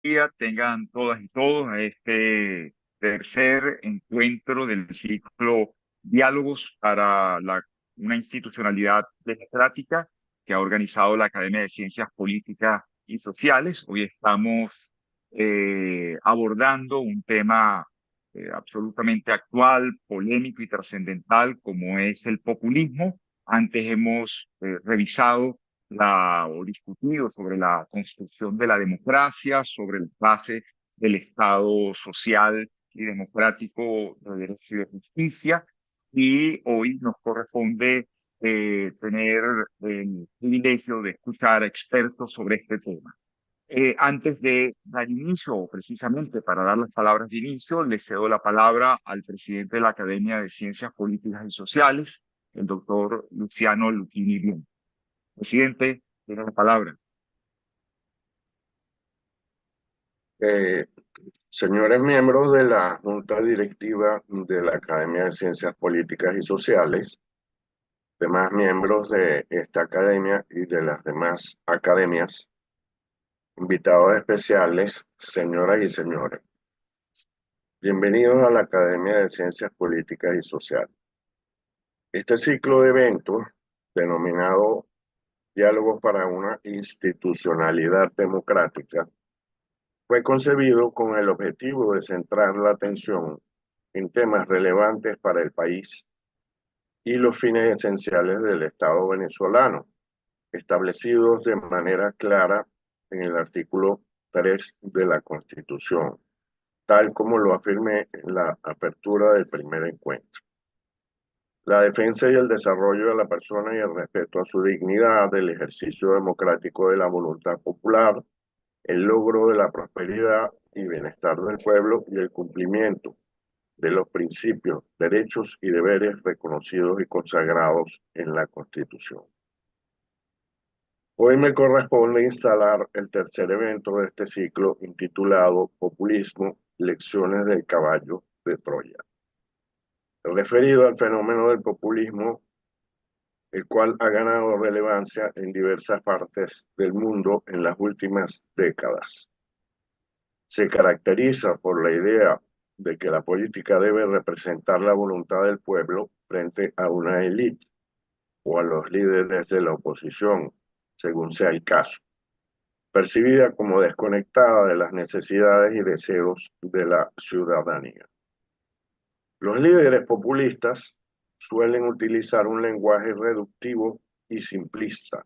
día tengan todas y todos a este tercer encuentro del ciclo Diálogos para una institucionalidad democrática que ha organizado la Academia de Ciencias Políticas y Sociales. Hoy estamos abordando un tema absolutamente actual, polémico y trascendental como es el populismo. Antes hemos revisado o discutido sobre la construcción de la democracia, sobre el base del Estado social y democrático de derecho y de justicia. Y hoy nos corresponde tener el privilegio de escuchar a expertos sobre este tema. Antes de dar inicio, o precisamente para dar las palabras de inicio, le cedo la palabra al presidente de la Academia de Ciencias Políticas y Sociales, el doctor Luciano Luchini Bien. Presidente, tiene la palabra. Eh, Señores miembros de la Junta Directiva de la Academia de Ciencias Políticas y Sociales, demás miembros de esta academia y de las demás academias, invitados especiales, señoras y señores, bienvenidos a la Academia de Ciencias Políticas y Sociales. Este ciclo de eventos, denominado Diálogos para una institucionalidad democrática, fue concebido con el objetivo de centrar la atención en temas relevantes para el país y los fines esenciales del Estado venezolano, establecidos de manera clara en el artículo 3 de la Constitución, tal como lo afirmé en la apertura del primer encuentro. La defensa y el desarrollo de la persona y el respeto a su dignidad, el ejercicio democrático de la voluntad popular, el logro de la prosperidad y bienestar del pueblo y el cumplimiento de los principios, derechos y deberes reconocidos y consagrados en la Constitución. Hoy me corresponde instalar el tercer evento de este ciclo intitulado Populismo, Lecciones del Caballo de Troya, referido al fenómeno del populismo, el cual ha ganado relevancia en diversas partes del mundo en las últimas décadas. Se caracteriza por la idea de que la política debe representar la voluntad del pueblo frente a una élite o a los líderes de la oposición, según sea el caso, percibida como desconectada de las necesidades y deseos de la ciudadanía. Los líderes populistas suelen utilizar un lenguaje reductivo y simplista,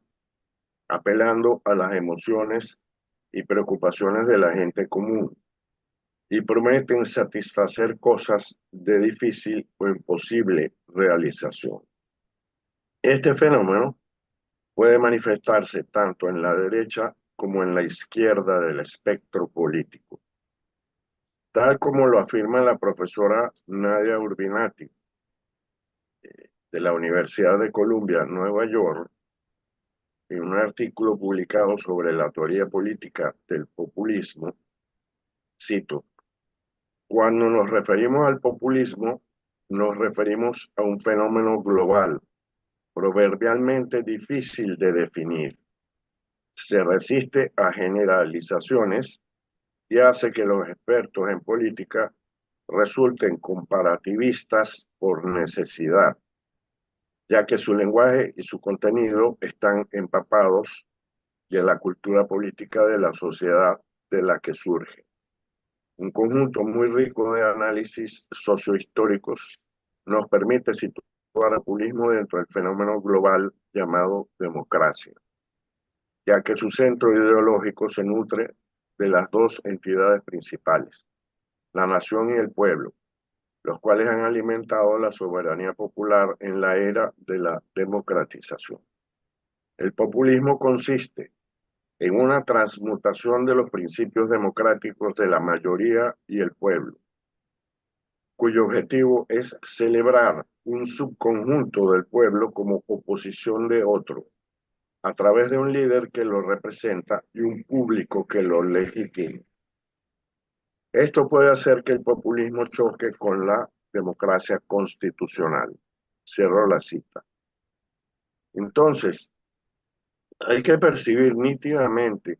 apelando a las emociones y preocupaciones de la gente común, y prometen satisfacer cosas de difícil o imposible realización. Este fenómeno puede manifestarse tanto en la derecha como en la izquierda del espectro político, tal como lo afirma la profesora Nadia Urbinati de la Universidad de Columbia, Nueva York, en un artículo publicado sobre la teoría política del populismo. Cito: cuando nos referimos al populismo, nos referimos a un fenómeno global, proverbialmente difícil de definir. Se resiste a generalizaciones y hace que los expertos en política resulten comparativistas por necesidad, ya que su lenguaje y su contenido están empapados de la cultura política de la sociedad de la que surge. Un conjunto muy rico de análisis sociohistóricos nos permite situar al populismo dentro del fenómeno global llamado democracia, ya que su centro ideológico se nutre de las dos entidades principales, la nación y el pueblo, los cuales han alimentado la soberanía popular en la era de la democratización. El populismo consiste en una transmutación de los principios democráticos de la mayoría y el pueblo, cuyo objetivo es celebrar un subconjunto del pueblo como oposición de otro, a través de un líder que lo representa y un público que lo legitima. Esto puede hacer que el populismo choque con la democracia constitucional. Cierro la cita. Entonces, hay que percibir nítidamente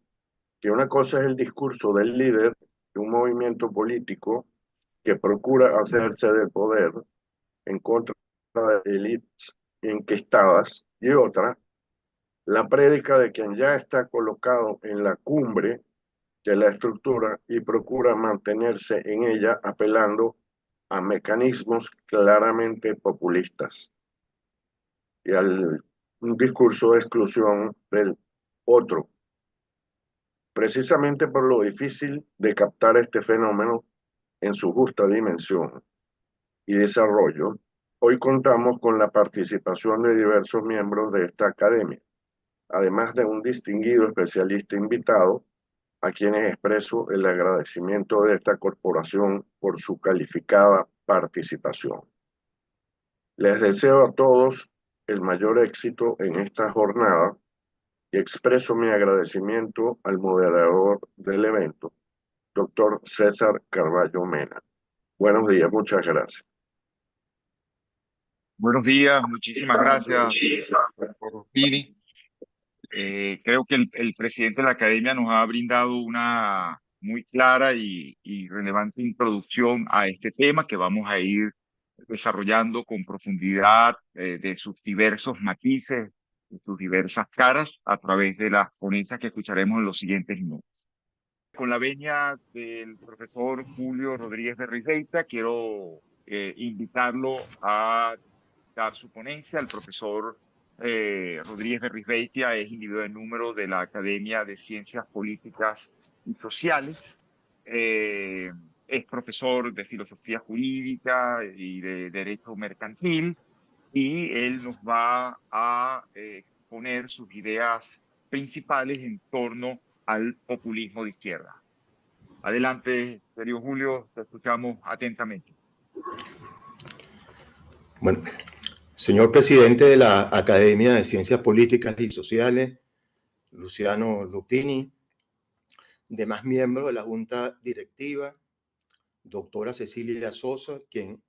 que una cosa es el discurso del líder de un movimiento político que procura hacerse del poder en contra de élites enquistadas, y otra, la prédica de quien ya está colocado en la cumbre de la estructura y procura mantenerse en ella apelando a mecanismos claramente populistas y al un discurso de exclusión del otro. Precisamente por lo difícil de captar este fenómeno en su justa dimensión y desarrollo, hoy contamos con la participación de diversos miembros de esta academia, además de un distinguido especialista invitado, a quienes expreso el agradecimiento de esta corporación por su calificada participación. Les deseo a todos el mayor éxito en esta jornada y expreso mi agradecimiento al moderador del evento, doctor César Carballo Mena. Buenos días, muchas gracias. Buenos días, muchísimas gracias, por Pini. Creo que el presidente de la academia nos ha brindado una muy clara y relevante introducción a este tema que vamos a ir desarrollando con profundidad de sus diversos matices, de sus diversas caras a través de las ponencias que escucharemos en los siguientes minutos. Con la venia del profesor Julio Rodríguez de Rizeita, quiero invitarlo a dar su ponencia. El profesor Rodríguez de Risbeitia es individuo de número de la Academia de Ciencias Políticas y Sociales. Es profesor de filosofía jurídica y de derecho mercantil y él nos va a exponer sus ideas principales en torno al populismo de izquierda. Adelante, querido Julio, te escuchamos atentamente. Bueno, señor presidente de la Academia de Ciencias Políticas y Sociales, Luciano Lupini, demás miembros de la Junta Directiva, doctora Cecilia Sosa, quien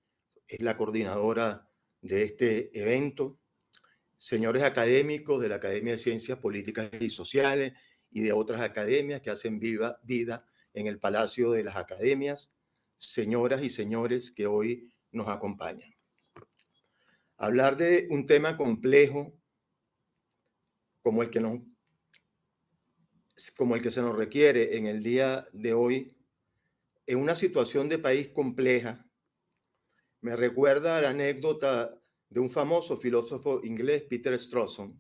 es la coordinadora de este evento, señores académicos de la Academia de Ciencias Políticas y Sociales y de otras academias que hacen vida en el Palacio de las Academias, señoras y señores que hoy nos acompañan. Hablar de un tema complejo como el que se nos requiere en el día de hoy, en una situación de país compleja, me recuerda a la anécdota de un famoso filósofo inglés, Peter Strawson,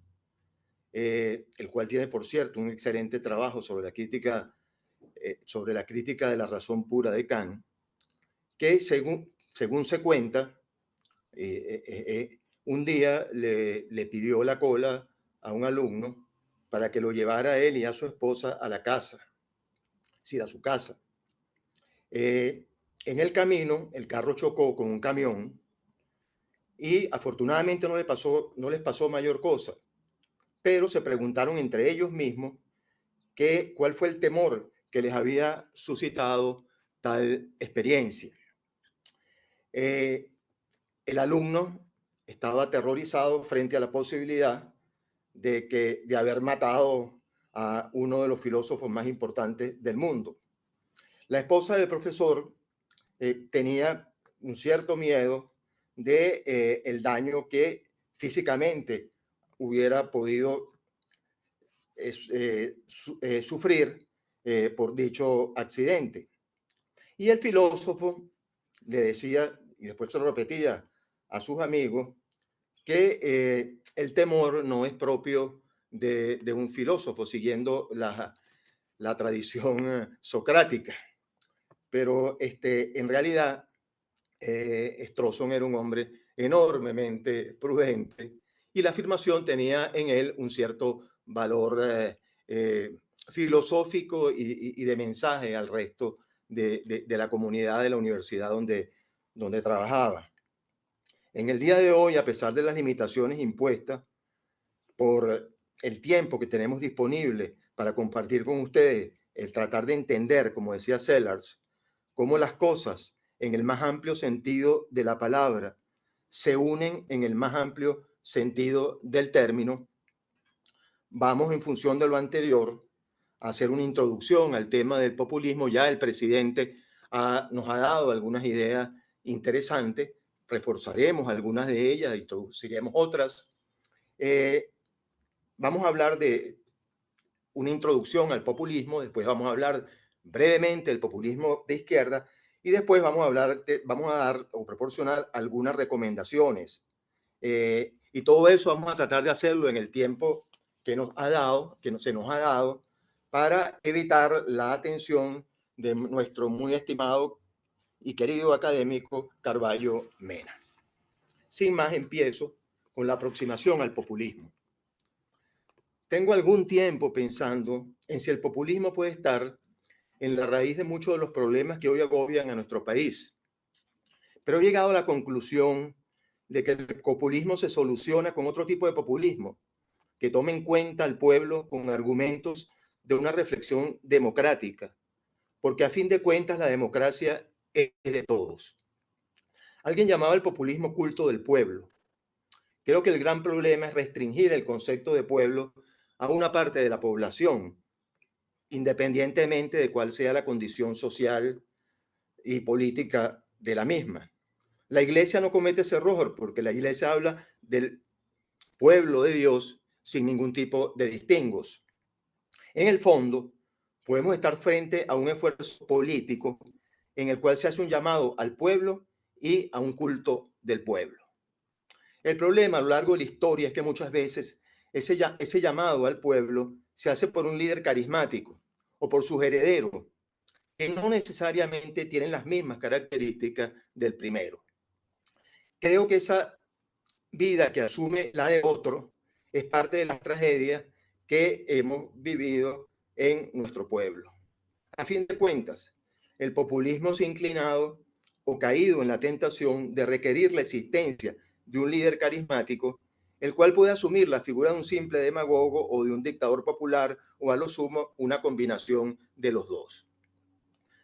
el cual tiene, por cierto, un excelente trabajo sobre la crítica de la razón pura de Kant, que según se cuenta, un día le pidió la cola a un alumno para que lo llevara a él y a su esposa a la casa, es decir, a su casa. En el camino, el carro chocó con un camión y afortunadamente no les pasó mayor cosa, pero se preguntaron entre ellos mismos cuál fue el temor que les había suscitado tal experiencia. El alumno estaba aterrorizado frente a la posibilidad de haber matado a uno de los filósofos más importantes del mundo. La esposa del profesor tenía un cierto miedo de el daño que físicamente hubiera podido sufrir por dicho accidente. Y el filósofo le decía, y después se lo repetía a sus amigos, que el temor no es propio de un filósofo, siguiendo la tradición socrática. Pero en realidad, Strawson era un hombre enormemente prudente y la afirmación tenía en él un cierto valor filosófico y de mensaje al resto de la comunidad de la universidad donde trabajaba. En el día de hoy, a pesar de las limitaciones impuestas por el tiempo que tenemos disponible para compartir con ustedes, el tratar de entender, como decía Sellars, cómo las cosas en el más amplio sentido de la palabra se unen en el más amplio sentido del término, vamos en función de lo anterior hacer una introducción al tema del populismo. Ya el presidente nos ha dado algunas ideas interesantes, reforzaremos algunas de ellas, introduciremos otras. Vamos a hablar de una introducción al populismo, después vamos a hablar brevemente del populismo de izquierda y después vamos a dar o proporcionar algunas recomendaciones. Y todo eso vamos a tratar de hacerlo en el tiempo que se nos ha dado, para evitar la atención de nuestro muy estimado y querido académico Carballo Mena. Sin más, empiezo con la aproximación al populismo. Tengo algún tiempo pensando en si el populismo puede estar en la raíz de muchos de los problemas que hoy agobian a nuestro país. Pero he llegado a la conclusión de que el populismo se soluciona con otro tipo de populismo, que tome en cuenta al pueblo con argumentos de una reflexión democrática, porque a fin de cuentas la democracia es de todos. Alguien llamaba el populismo culto del pueblo. Creo que el gran problema es restringir el concepto de pueblo a una parte de la población, independientemente de cuál sea la condición social y política de la misma. La iglesia no comete ese error, porque la iglesia habla del pueblo de Dios sin ningún tipo de distingos. En el fondo, podemos estar frente a un esfuerzo político en el cual se hace un llamado al pueblo y a un culto del pueblo. El problema a lo largo de la historia es que muchas veces ese llamado al pueblo se hace por un líder carismático o por sus herederos, que no necesariamente tienen las mismas características del primero. Creo que esa vida que asume la de otro es parte de las tragedias que hemos vivido en nuestro pueblo. A fin de cuentas, el populismo se ha inclinado o caído en la tentación de requerir la existencia de un líder carismático, el cual puede asumir la figura de un simple demagogo o de un dictador popular, o a lo sumo una combinación de los dos.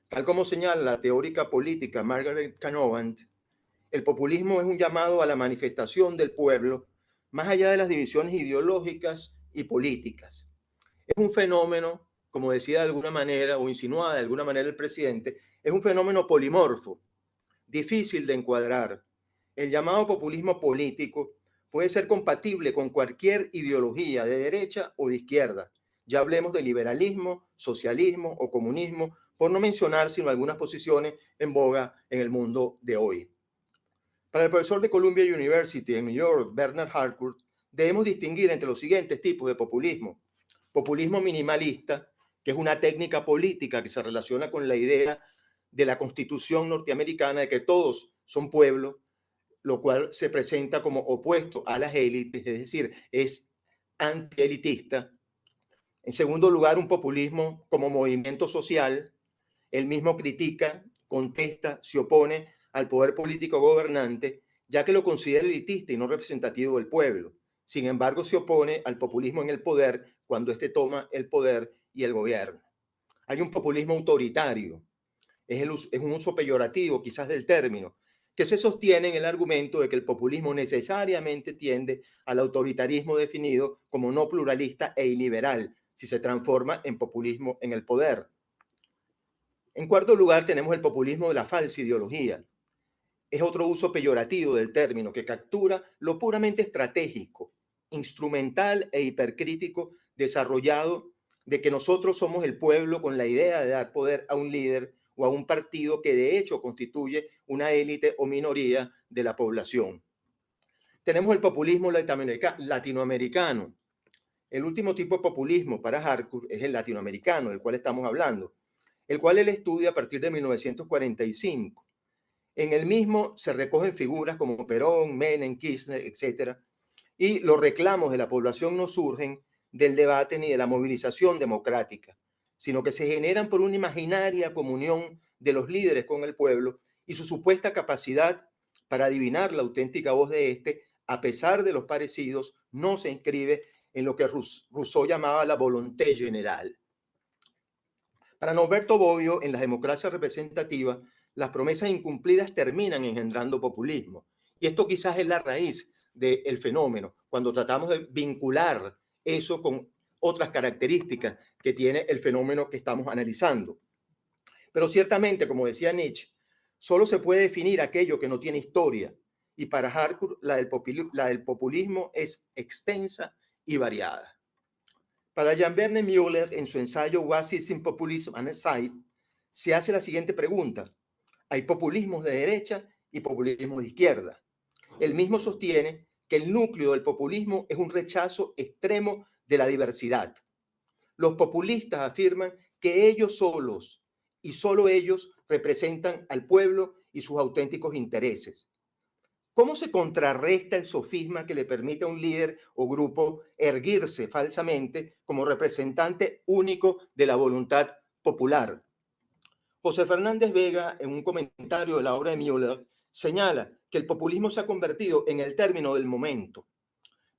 Tal como señala la teórica política Margaret Canovant, el populismo es un llamado a la manifestación del pueblo más allá de las divisiones ideológicas y políticas. Es un fenómeno, como decía de alguna manera o insinuaba de alguna manera el presidente, es un fenómeno polimorfo, difícil de encuadrar. El llamado populismo político puede ser compatible con cualquier ideología de derecha o de izquierda. Ya hablemos de liberalismo, socialismo o comunismo, por no mencionar sino algunas posiciones en boga en el mundo de hoy. Para el profesor de Columbia University en New York, Bernard Harcourt, debemos distinguir entre los siguientes tipos de populismo. Populismo minimalista, que es una técnica política que se relaciona con la idea de la Constitución norteamericana de que todos son pueblo, lo cual se presenta como opuesto a las élites, es decir, es antielitista. En segundo lugar, un populismo como movimiento social. Él mismo critica, contesta, se opone al poder político gobernante, ya que lo considera elitista y no representativo del pueblo. Sin embargo, se opone al populismo en el poder cuando éste toma el poder y el gobierno. Hay un populismo autoritario, es un uso peyorativo quizás del término, que se sostiene en el argumento de que el populismo necesariamente tiende al autoritarismo definido como no pluralista e iliberal, si se transforma en populismo en el poder. En cuarto lugar, tenemos el populismo de la falsa ideología. Es otro uso peyorativo del término que captura lo puramente estratégico, instrumental e hipercrítico desarrollado de que nosotros somos el pueblo, con la idea de dar poder a un líder o a un partido que de hecho constituye una élite o minoría de la población. Tenemos el populismo latinoamericano. El último tipo de populismo para Harcourt es el latinoamericano, del cual estamos hablando, el cual él estudia a partir de 1945. En el mismo se recogen figuras como Perón, Menem, Kirchner, etc. Y los reclamos de la población no surgen del debate ni de la movilización democrática, sino que se generan por una imaginaria comunión de los líderes con el pueblo y su supuesta capacidad para adivinar la auténtica voz de este, a pesar de los parecidos, no se inscribe en lo que Rousseau llamaba la volonté general. Para Norberto Bobbio, en las democracias representativas, las promesas incumplidas terminan engendrando populismo. Y esto quizás es la raíz del fenómeno, cuando tratamos de vincular eso con otras características que tiene el fenómeno que estamos analizando. Pero ciertamente, como decía Nietzsche, solo se puede definir aquello que no tiene historia, y para Harcourt la del populismo es extensa y variada. Para Jean-Verne Müller, en su ensayo What is in Populism and Aside, se hace la siguiente pregunta: hay populismos de derecha y populismo de izquierda. Él mismo sostiene que el núcleo del populismo es un rechazo extremo de la diversidad. Los populistas afirman que ellos solos y solo ellos representan al pueblo y sus auténticos intereses. ¿Cómo se contrarresta el sofisma que le permite a un líder o grupo erguirse falsamente como representante único de la voluntad popular? José Fernández Vega, en un comentario de la obra de Müller, señala que el populismo se ha convertido en el término del momento.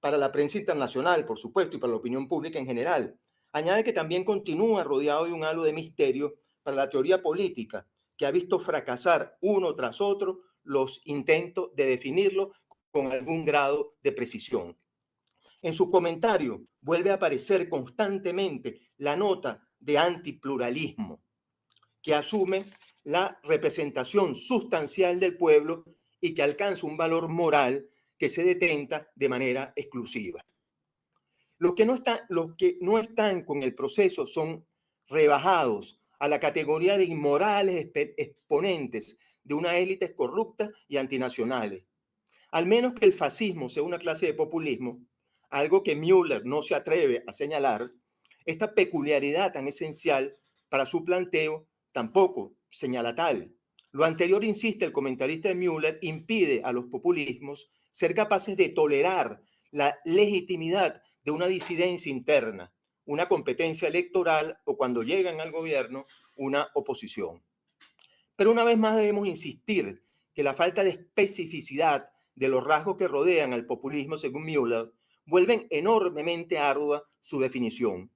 Para la prensa internacional, por supuesto, y para la opinión pública en general. Añade que también continúa rodeado de un halo de misterio para la teoría política, que ha visto fracasar uno tras otro los intentos de definirlo con algún grado de precisión. En su comentario vuelve a aparecer constantemente la nota de antipluralismo, que asume la representación sustancial del pueblo y que alcanza un valor moral que se detenta de manera exclusiva. Los que no están con el proceso son rebajados a la categoría de inmorales exponentes de una élite corrupta y antinacionales. Al menos que el fascismo sea una clase de populismo, algo que Müller no se atreve a señalar, esta peculiaridad tan esencial para su planteo tampoco señala tal. Lo anterior, insiste el comentarista de Müller, impide a los populismos ser capaces de tolerar la legitimidad de una disidencia interna, una competencia electoral o, cuando llegan al gobierno, una oposición. Pero una vez más debemos insistir que la falta de especificidad de los rasgos que rodean al populismo, según Müller, vuelven enormemente ardua su definición.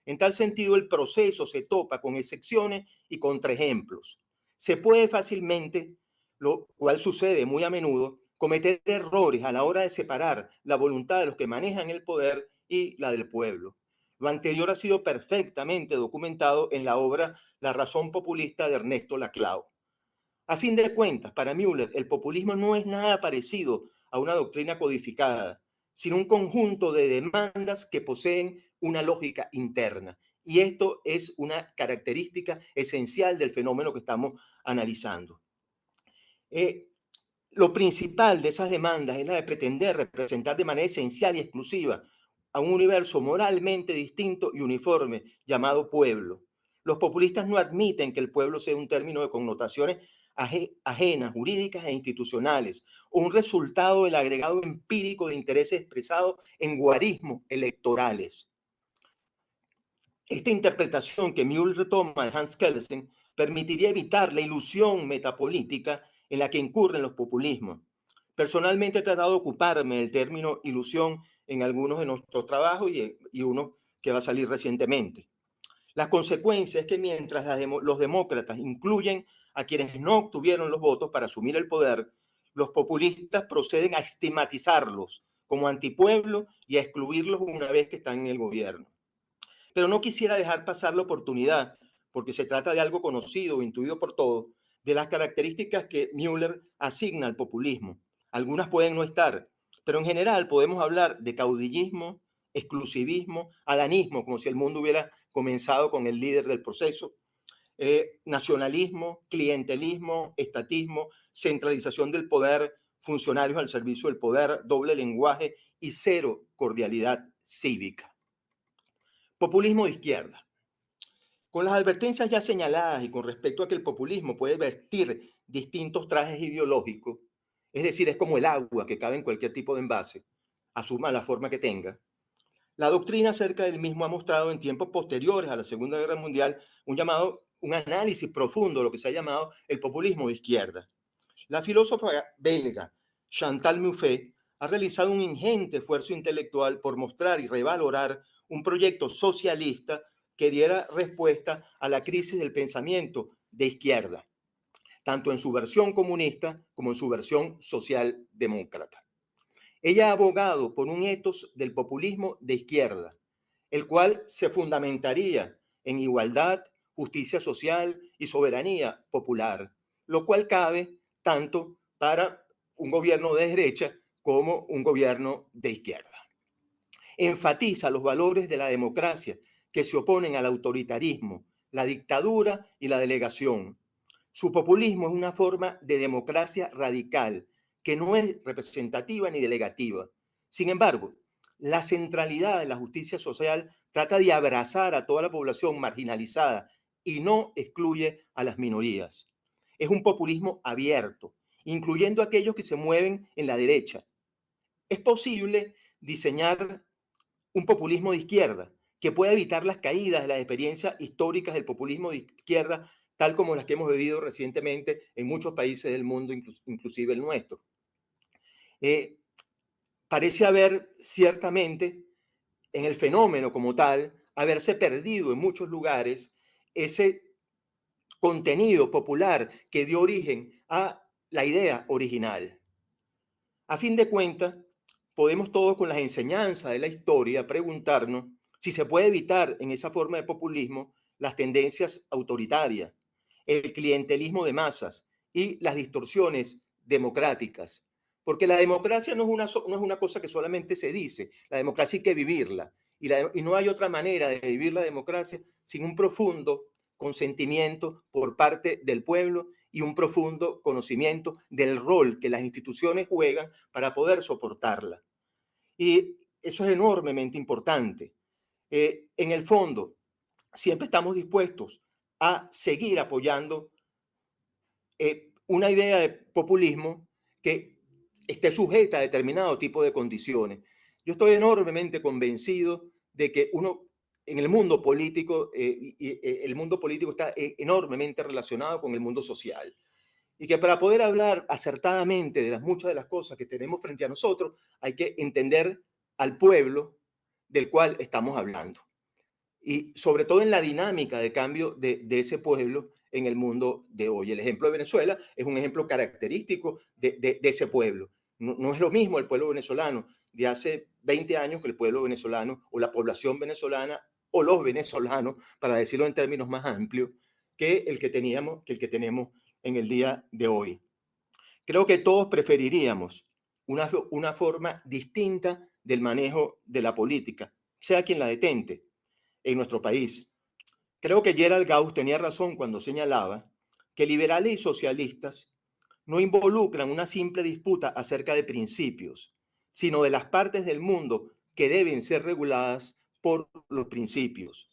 En tal sentido, el proceso se topa con excepciones y contraejemplos. Se puede fácilmente, lo cual sucede muy a menudo, cometer errores a la hora de separar la voluntad de los que manejan el poder y la del pueblo. Lo anterior ha sido perfectamente documentado en la obra La razón populista de Ernesto Laclau. A fin de cuentas, para Müller, el populismo no es nada parecido a una doctrina codificada, sino un conjunto de demandas que poseen una lógica interna. Y esto es una característica esencial del fenómeno que estamos analizando. Lo principal de esas demandas es la de pretender representar de manera esencial y exclusiva a un universo moralmente distinto y uniforme llamado pueblo. Los populistas no admiten que el pueblo sea un término de connotaciones ajenas, jurídicas e institucionales, o un resultado del agregado empírico de intereses expresados en guarismos electorales. Esta interpretación que Müller retoma de Hans Kelsen permitiría evitar la ilusión metapolítica en la que incurren los populismos. Personalmente he tratado de ocuparme del término ilusión en algunos de nuestros trabajos y uno que va a salir recientemente. La consecuencia es que mientras los demócratas incluyen a quienes no obtuvieron los votos para asumir el poder, los populistas proceden a estigmatizarlos como antipueblo y a excluirlos una vez que están en el gobierno. Pero no quisiera dejar pasar la oportunidad, porque se trata de algo conocido, intuido por todos, de las características que Müller asigna al populismo. Algunas pueden no estar, pero en general podemos hablar de caudillismo, exclusivismo, adanismo, como si el mundo hubiera comenzado con el líder del proceso, nacionalismo, clientelismo, estatismo, centralización del poder, funcionarios al servicio del poder, doble lenguaje y cero cordialidad cívica. Populismo de izquierda. Con las advertencias ya señaladas y con respecto a que el populismo puede vestir distintos trajes ideológicos, es decir, es como el agua que cabe en cualquier tipo de envase, asuma la forma que tenga, la doctrina acerca del mismo ha mostrado en tiempos posteriores a la Segunda Guerra Mundial un análisis profundo de lo que se ha llamado el populismo de izquierda. La filósofa belga Chantal Mouffe ha realizado un ingente esfuerzo intelectual por mostrar y revalorar un proyecto socialista que diera respuesta a la crisis del pensamiento de izquierda, tanto en su versión comunista como en su versión socialdemócrata. Ella ha abogado por un etos del populismo de izquierda, el cual se fundamentaría en igualdad, justicia social y soberanía popular, lo cual cabe tanto para un gobierno de derecha como un gobierno de izquierda. Enfatiza los valores de la democracia que se oponen al autoritarismo, la dictadura y la delegación. Su populismo es una forma de democracia radical que no es representativa ni delegativa. Sin embargo, la centralidad de la justicia social trata de abrazar a toda la población marginalizada y no excluye a las minorías. Es un populismo abierto, incluyendo a aquellos que se mueven en la derecha. Es posible diseñar un populismo de izquierda que pueda evitar las caídas de las experiencias históricas del populismo de izquierda, tal como las que hemos vivido recientemente en muchos países del mundo, inclusive el nuestro. Parece haber ciertamente en el fenómeno como tal, haberse perdido en muchos lugares ese contenido popular que dio origen a la idea original. A fin de cuentas, podemos todos con las enseñanzas de la historia preguntarnos si se puede evitar en esa forma de populismo las tendencias autoritarias, el clientelismo de masas y las distorsiones democráticas. Porque la democracia no es una cosa que solamente se dice, la democracia hay que vivirla. Y no hay otra manera de vivir la democracia sin un profundo consentimiento por parte del pueblo y un profundo conocimiento del rol que las instituciones juegan para poder soportarla. Y eso es enormemente importante. En el fondo, siempre estamos dispuestos a seguir apoyando una idea de populismo que esté sujeta a determinado tipo de condiciones. Yo estoy enormemente convencido de que en el mundo político, el mundo político está enormemente relacionado con el mundo social. Y que para poder hablar acertadamente de muchas de las cosas que tenemos frente a nosotros, hay que entender al pueblo del cual estamos hablando. Y sobre todo en la dinámica de cambio de ese pueblo en el mundo de hoy. El ejemplo de Venezuela es un ejemplo característico de ese pueblo. No es lo mismo el pueblo venezolano de hace 20 años que el pueblo venezolano o la población venezolana o los venezolanos, para decirlo en términos más amplios, que el que tenemos en el día de hoy. Creo que todos preferiríamos una forma distinta del manejo de la política, sea quien la detente en nuestro país. Creo que Gerald Gauss tenía razón cuando señalaba que liberales y socialistas no involucran una simple disputa acerca de principios, sino de las partes del mundo que deben ser reguladas por los principios.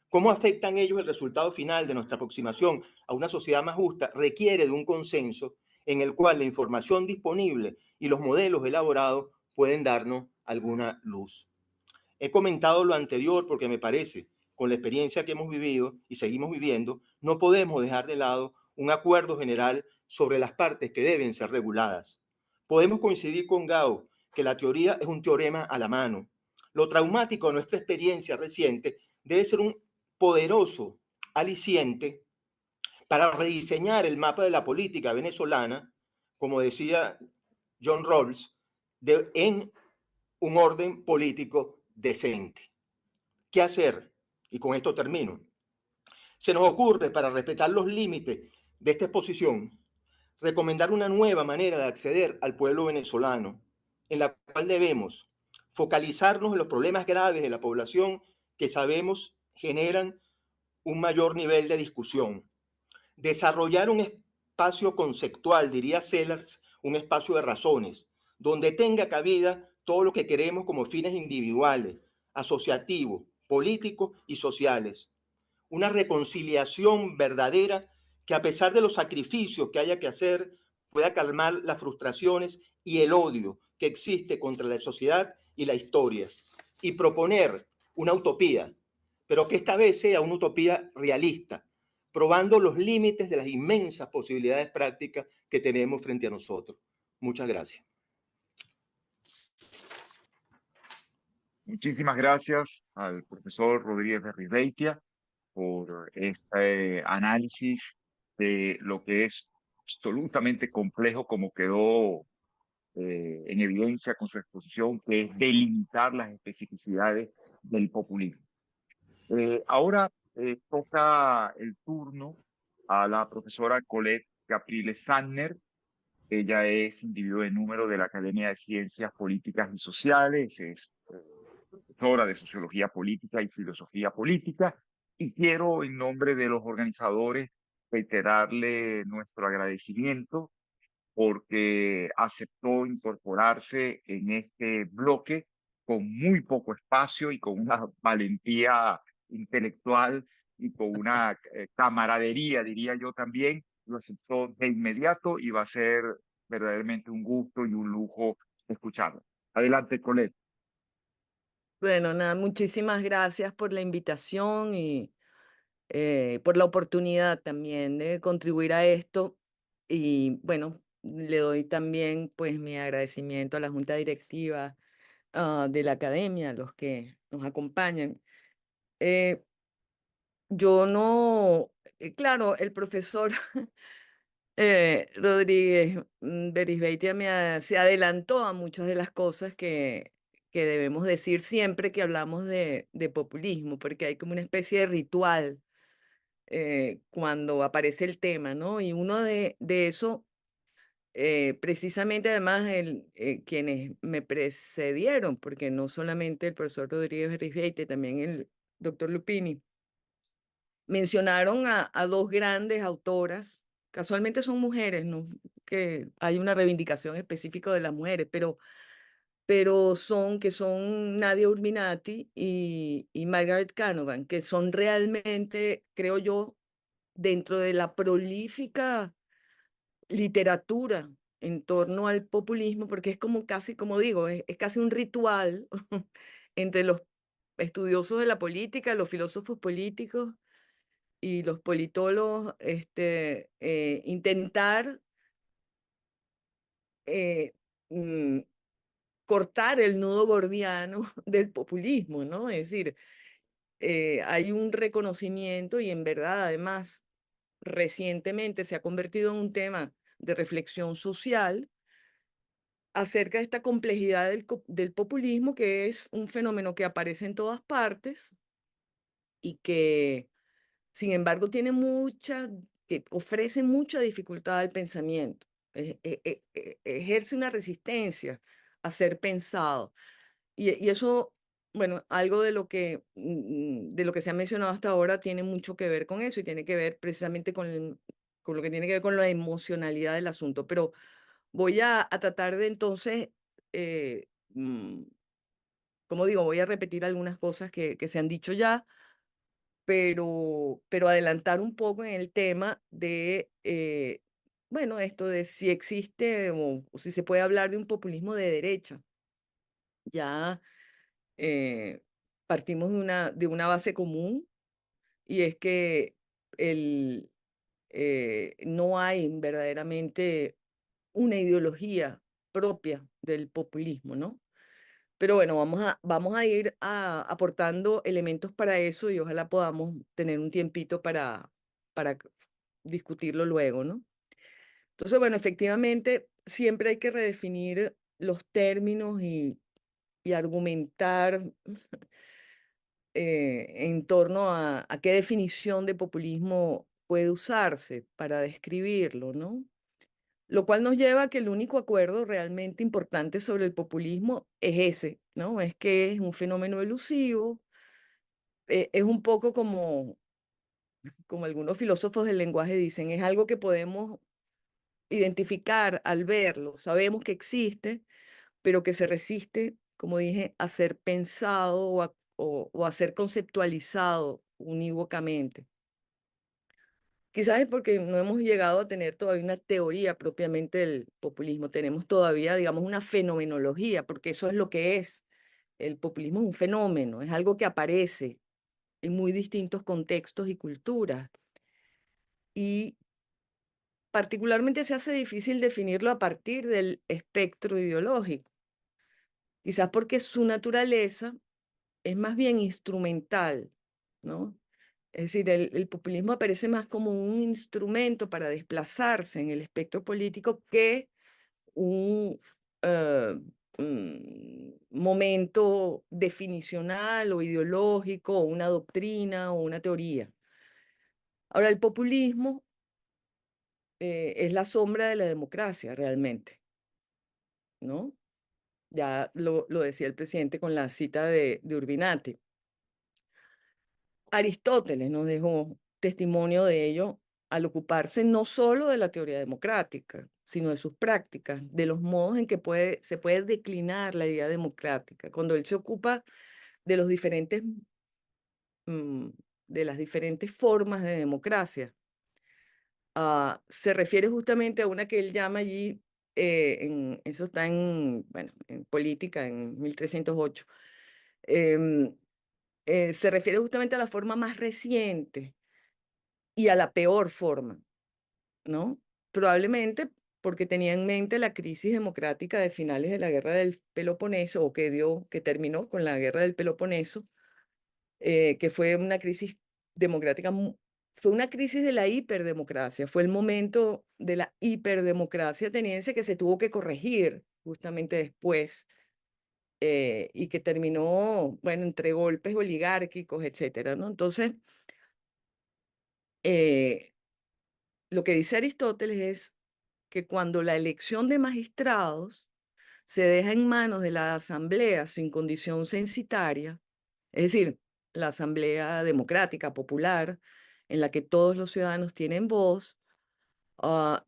¿Cómo afectan ellos el resultado final de nuestra aproximación a una sociedad más justa? Requiere de un consenso en el cual la información disponible y los modelos elaborados pueden darnos alguna luz. He comentado lo anterior porque me parece, con la experiencia que hemos vivido y seguimos viviendo, no podemos dejar de lado un acuerdo general sobre las partes que deben ser reguladas. Podemos coincidir con Gauss que la teoría es un teorema a la mano. Lo traumático de nuestra experiencia reciente debe ser un poderoso aliciente para rediseñar el mapa de la política venezolana, como decía John Rawls, en un orden político decente. ¿Qué hacer? Y con esto termino. Se nos ocurre, para respetar los límites de esta exposición, recomendar una nueva manera de acceder al pueblo venezolano, en la cual debemos focalizarnos en los problemas graves de la población que sabemos generan un mayor nivel de discusión. Desarrollar un espacio conceptual, diría Sellars, un espacio de razones, donde tenga cabida todo lo que queremos como fines individuales, asociativos, políticos y sociales. Una reconciliación verdadera que, a pesar de los sacrificios que haya que hacer, pueda calmar las frustraciones y el odio que existe contra la sociedad y la historia, y proponer una utopía, pero que esta vez sea una utopía realista, probando los límites de las inmensas posibilidades prácticas que tenemos frente a nosotros. Muchas gracias. Muchísimas gracias al profesor Rodríguez Berrizbeitia por este análisis de lo que es absolutamente complejo, como quedó en evidencia con su exposición, que es delimitar las especificidades del populismo. Ahora toca el turno a la profesora Colette Capriles Sanner. Ella es individuo de número de la Academia de Ciencias Políticas y Sociales, es profesora de Sociología Política y Filosofía Política, y quiero, en nombre de los organizadores, reiterarle nuestro agradecimiento porque aceptó incorporarse en este bloque con muy poco espacio y con una valentía intelectual y con una camaradería, diría yo también. Lo aceptó de inmediato y va a ser verdaderamente un gusto y un lujo escucharlo. Adelante, Colette. Bueno, nada, muchísimas gracias por la invitación y por la oportunidad también de contribuir a esto. Y bueno, le doy también pues mi agradecimiento a la junta directiva de la academia, a los que nos acompañan. Eh, yo no, claro, el profesor Rodríguez Berisbeitia se adelantó a muchas de las cosas que debemos decir siempre que hablamos de populismo, porque hay como una especie de ritual cuando aparece el tema, ¿no? Y uno de eso, precisamente además quienes me precedieron, porque no solamente el profesor Rodríguez Berisbeitia, también el doctor Lupini, mencionaron a dos grandes autoras, casualmente son mujeres, no que hay una reivindicación específica de las mujeres, pero son Nadia Urbinati y Margaret Canavan, que son realmente, creo yo, dentro de la prolífica literatura en torno al populismo, porque es como casi, como digo, es casi un ritual entre los estudiosos de la política, los filósofos políticos y los politólogos, intentar eh, mm, cortar el nudo gordiano del populismo, ¿no? Es decir, hay un reconocimiento y en verdad, además, recientemente se ha convertido en un tema de reflexión social acerca de esta complejidad del populismo, que es un fenómeno que aparece en todas partes y que, sin embargo, que ofrece mucha dificultad al pensamiento, ejerce una resistencia a ser pensado. Y eso, bueno, algo de lo que se ha mencionado hasta ahora tiene mucho que ver con eso y tiene que ver precisamente con lo que tiene que ver con la emocionalidad del asunto. Pero voy a tratar de entonces, eh, mm, como digo, voy a repetir algunas cosas que se han dicho ya, pero adelantar un poco en el tema de, bueno, esto de si existe o si se puede hablar de un populismo de derecha. Ya eh, partimos de una base común y es que el, no hay verdaderamente una ideología propia del populismo, ¿no? Pero bueno, vamos a ir aportando elementos para eso y ojalá podamos tener un tiempito para discutirlo luego, ¿no? Entonces, bueno, efectivamente, siempre hay que redefinir los términos y argumentar en torno a qué definición de populismo puede usarse para describirlo, ¿no? Lo cual nos lleva a que el único acuerdo realmente importante sobre el populismo es ese, ¿no? Es que es un fenómeno elusivo, es un poco como algunos filósofos del lenguaje dicen, es algo que podemos identificar al verlo, sabemos que existe, pero que se resiste, como dije, a ser pensado o a ser conceptualizado unívocamente. Quizás es porque no hemos llegado a tener todavía una teoría propiamente del populismo. Tenemos todavía, digamos, una fenomenología, porque eso es lo que es. El populismo es un fenómeno, es algo que aparece en muy distintos contextos y culturas. Y particularmente se hace difícil definirlo a partir del espectro ideológico. Quizás porque su naturaleza es más bien instrumental, ¿no? Es decir, el populismo aparece más como un instrumento para desplazarse en el espectro político que un, eh, momento definicional o ideológico, o una doctrina o una teoría. Ahora, el populismo es la sombra de la democracia realmente, ¿no? Ya lo decía el presidente con la cita de Urbinati. Aristóteles nos dejó testimonio de ello al ocuparse no solo de la teoría democrática, sino de sus prácticas, de los modos en que se puede declinar la idea democrática. Cuando él se ocupa de los diferentes, de las diferentes formas de democracia, se refiere justamente a una que él llama allí, eso está bueno, en Política, en 1308, se refiere justamente a la forma más reciente y a la peor forma, ¿no? Probablemente porque tenía en mente la crisis democrática de finales de la Guerra del Peloponeso, o que terminó con la Guerra del Peloponeso, que fue una crisis democrática, fue una crisis de la hiperdemocracia, fue el momento de la hiperdemocracia ateniense que se tuvo que corregir justamente después, y que terminó, bueno, entre golpes oligárquicos, etcétera, ¿no? Entonces, lo que dice Aristóteles es que cuando la elección de magistrados se deja en manos de la asamblea sin condición censitaria, es decir, la asamblea democrática, popular, en la que todos los ciudadanos tienen voz, ah,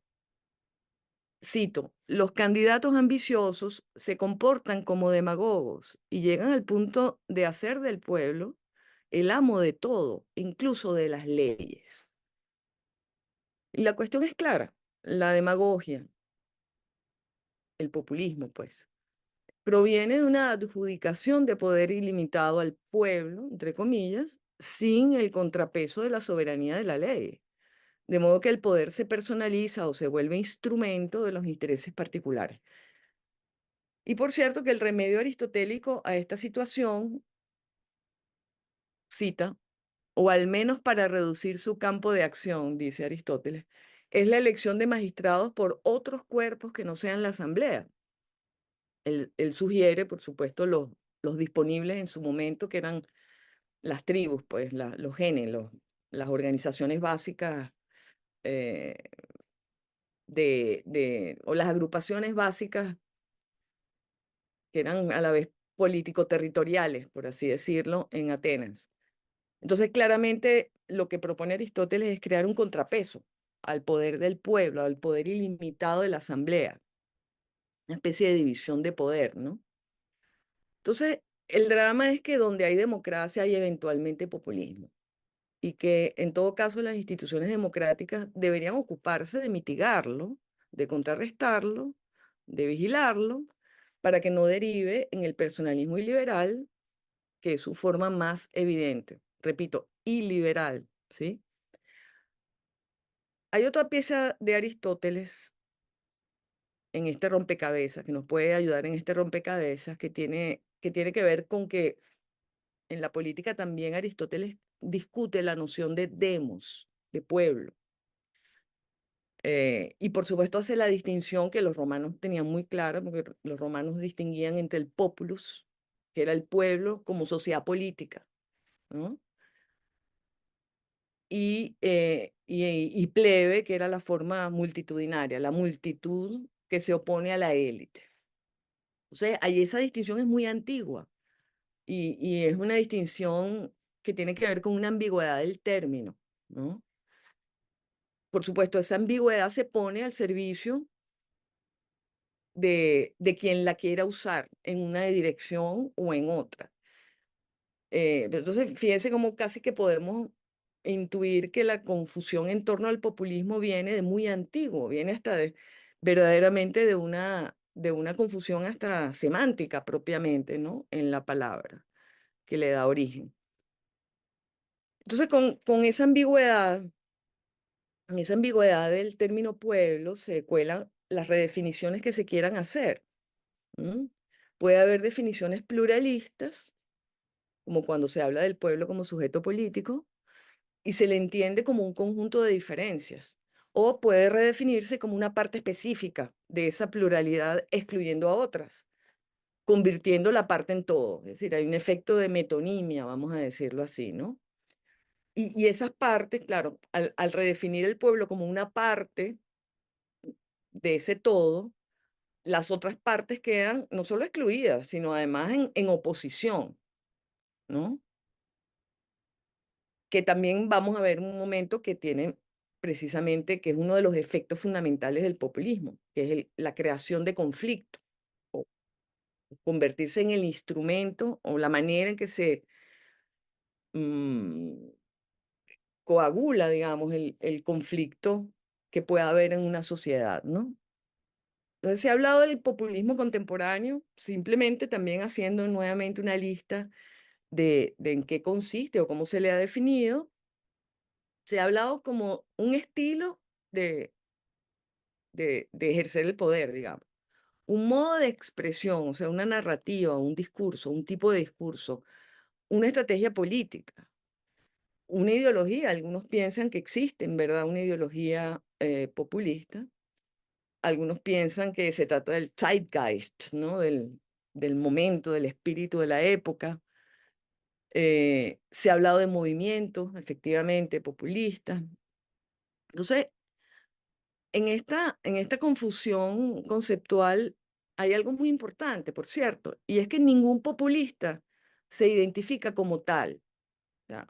cito, los candidatos ambiciosos se comportan como demagogos y llegan al punto de hacer del pueblo el amo de todo, incluso de las leyes. Y la cuestión es clara, la demagogia, el populismo, pues, proviene de una adjudicación de poder ilimitado al pueblo, entre comillas, sin el contrapeso de la soberanía de la ley. De modo que el poder se personaliza o se vuelve instrumento de los intereses particulares. Y por cierto que el remedio aristotélico a esta situación, cita, o al menos para reducir su campo de acción, dice Aristóteles, es la elección de magistrados por otros cuerpos que no sean la asamblea. Él sugiere, por supuesto, los disponibles en su momento, que eran las tribus, pues, los genes, las organizaciones básicas, eh, o las agrupaciones básicas que eran a la vez político-territoriales, por así decirlo, en Atenas. Entonces, claramente, lo que propone Aristóteles es crear un contrapeso al poder del pueblo, al poder ilimitado de la asamblea, una especie de división de poder, ¿no? Entonces, el drama es que donde hay democracia hay eventualmente populismo, y que en todo caso las instituciones democráticas deberían ocuparse de mitigarlo, de contrarrestarlo, de vigilarlo, para que no derive en el personalismo iliberal, que es su forma más evidente. Repito, iliberal, ¿sí? Hay otra pieza de Aristóteles en este rompecabezas, que nos puede ayudar en este rompecabezas, que tiene que ver con que en la política también Aristóteles discute la noción de demos, de pueblo. Y por supuesto hace la distinción que los romanos tenían muy clara, porque los romanos distinguían entre el populus, que era el pueblo, como sociedad política, ¿no? Y plebe, que era la forma multitudinaria, la multitud que se opone a la élite. Entonces, ahí esa distinción es muy antigua, y es una distinción que tiene que ver con una ambigüedad del término, ¿no? Por supuesto, esa ambigüedad se pone al servicio de quien la quiera usar en una dirección o en otra. Pero entonces, fíjense cómo casi que podemos intuir que la confusión en torno al populismo viene de muy antiguo, viene hasta verdaderamente de una confusión hasta semántica propiamente, ¿no? En la palabra que le da origen. Entonces, con esa ambigüedad del término pueblo se cuelan las redefiniciones que se quieran hacer. Puede haber definiciones pluralistas, como cuando se habla del pueblo como sujeto político, y se le entiende como un conjunto de diferencias, o puede redefinirse como una parte específica de esa pluralidad, excluyendo a otras. convirtiendo la parte en todo. Es decir, hay un efecto de metonimia, vamos a decirlo así, ¿no? Y esas partes, claro, al redefinir el pueblo como una parte de ese todo, las otras partes quedan no solo excluidas, sino además en oposición, ¿no? Que también vamos a ver un momento que tiene precisamente, que es uno de los efectos fundamentales del populismo, que es la creación de conflicto, o convertirse en el instrumento o la manera en que se mm, coagula, digamos, el conflicto que pueda haber en una sociedad, ¿no? Entonces se ha hablado del populismo contemporáneo, simplemente también haciendo nuevamente una lista de en qué consiste o cómo se le ha definido. Se ha hablado como un estilo de ejercer el poder, digamos. Un modo de expresión, o sea, una narrativa, un discurso, un tipo de discurso, una estrategia política, una ideología. Algunos piensan que existe, en verdad, una ideología populista. Algunos piensan que se trata del zeitgeist, ¿no? Del momento, del espíritu de la época. Se ha hablado de movimientos, efectivamente, populistas. Entonces, en esta confusión conceptual hay algo muy importante, por cierto, y es que ningún populista se identifica como tal. O sea,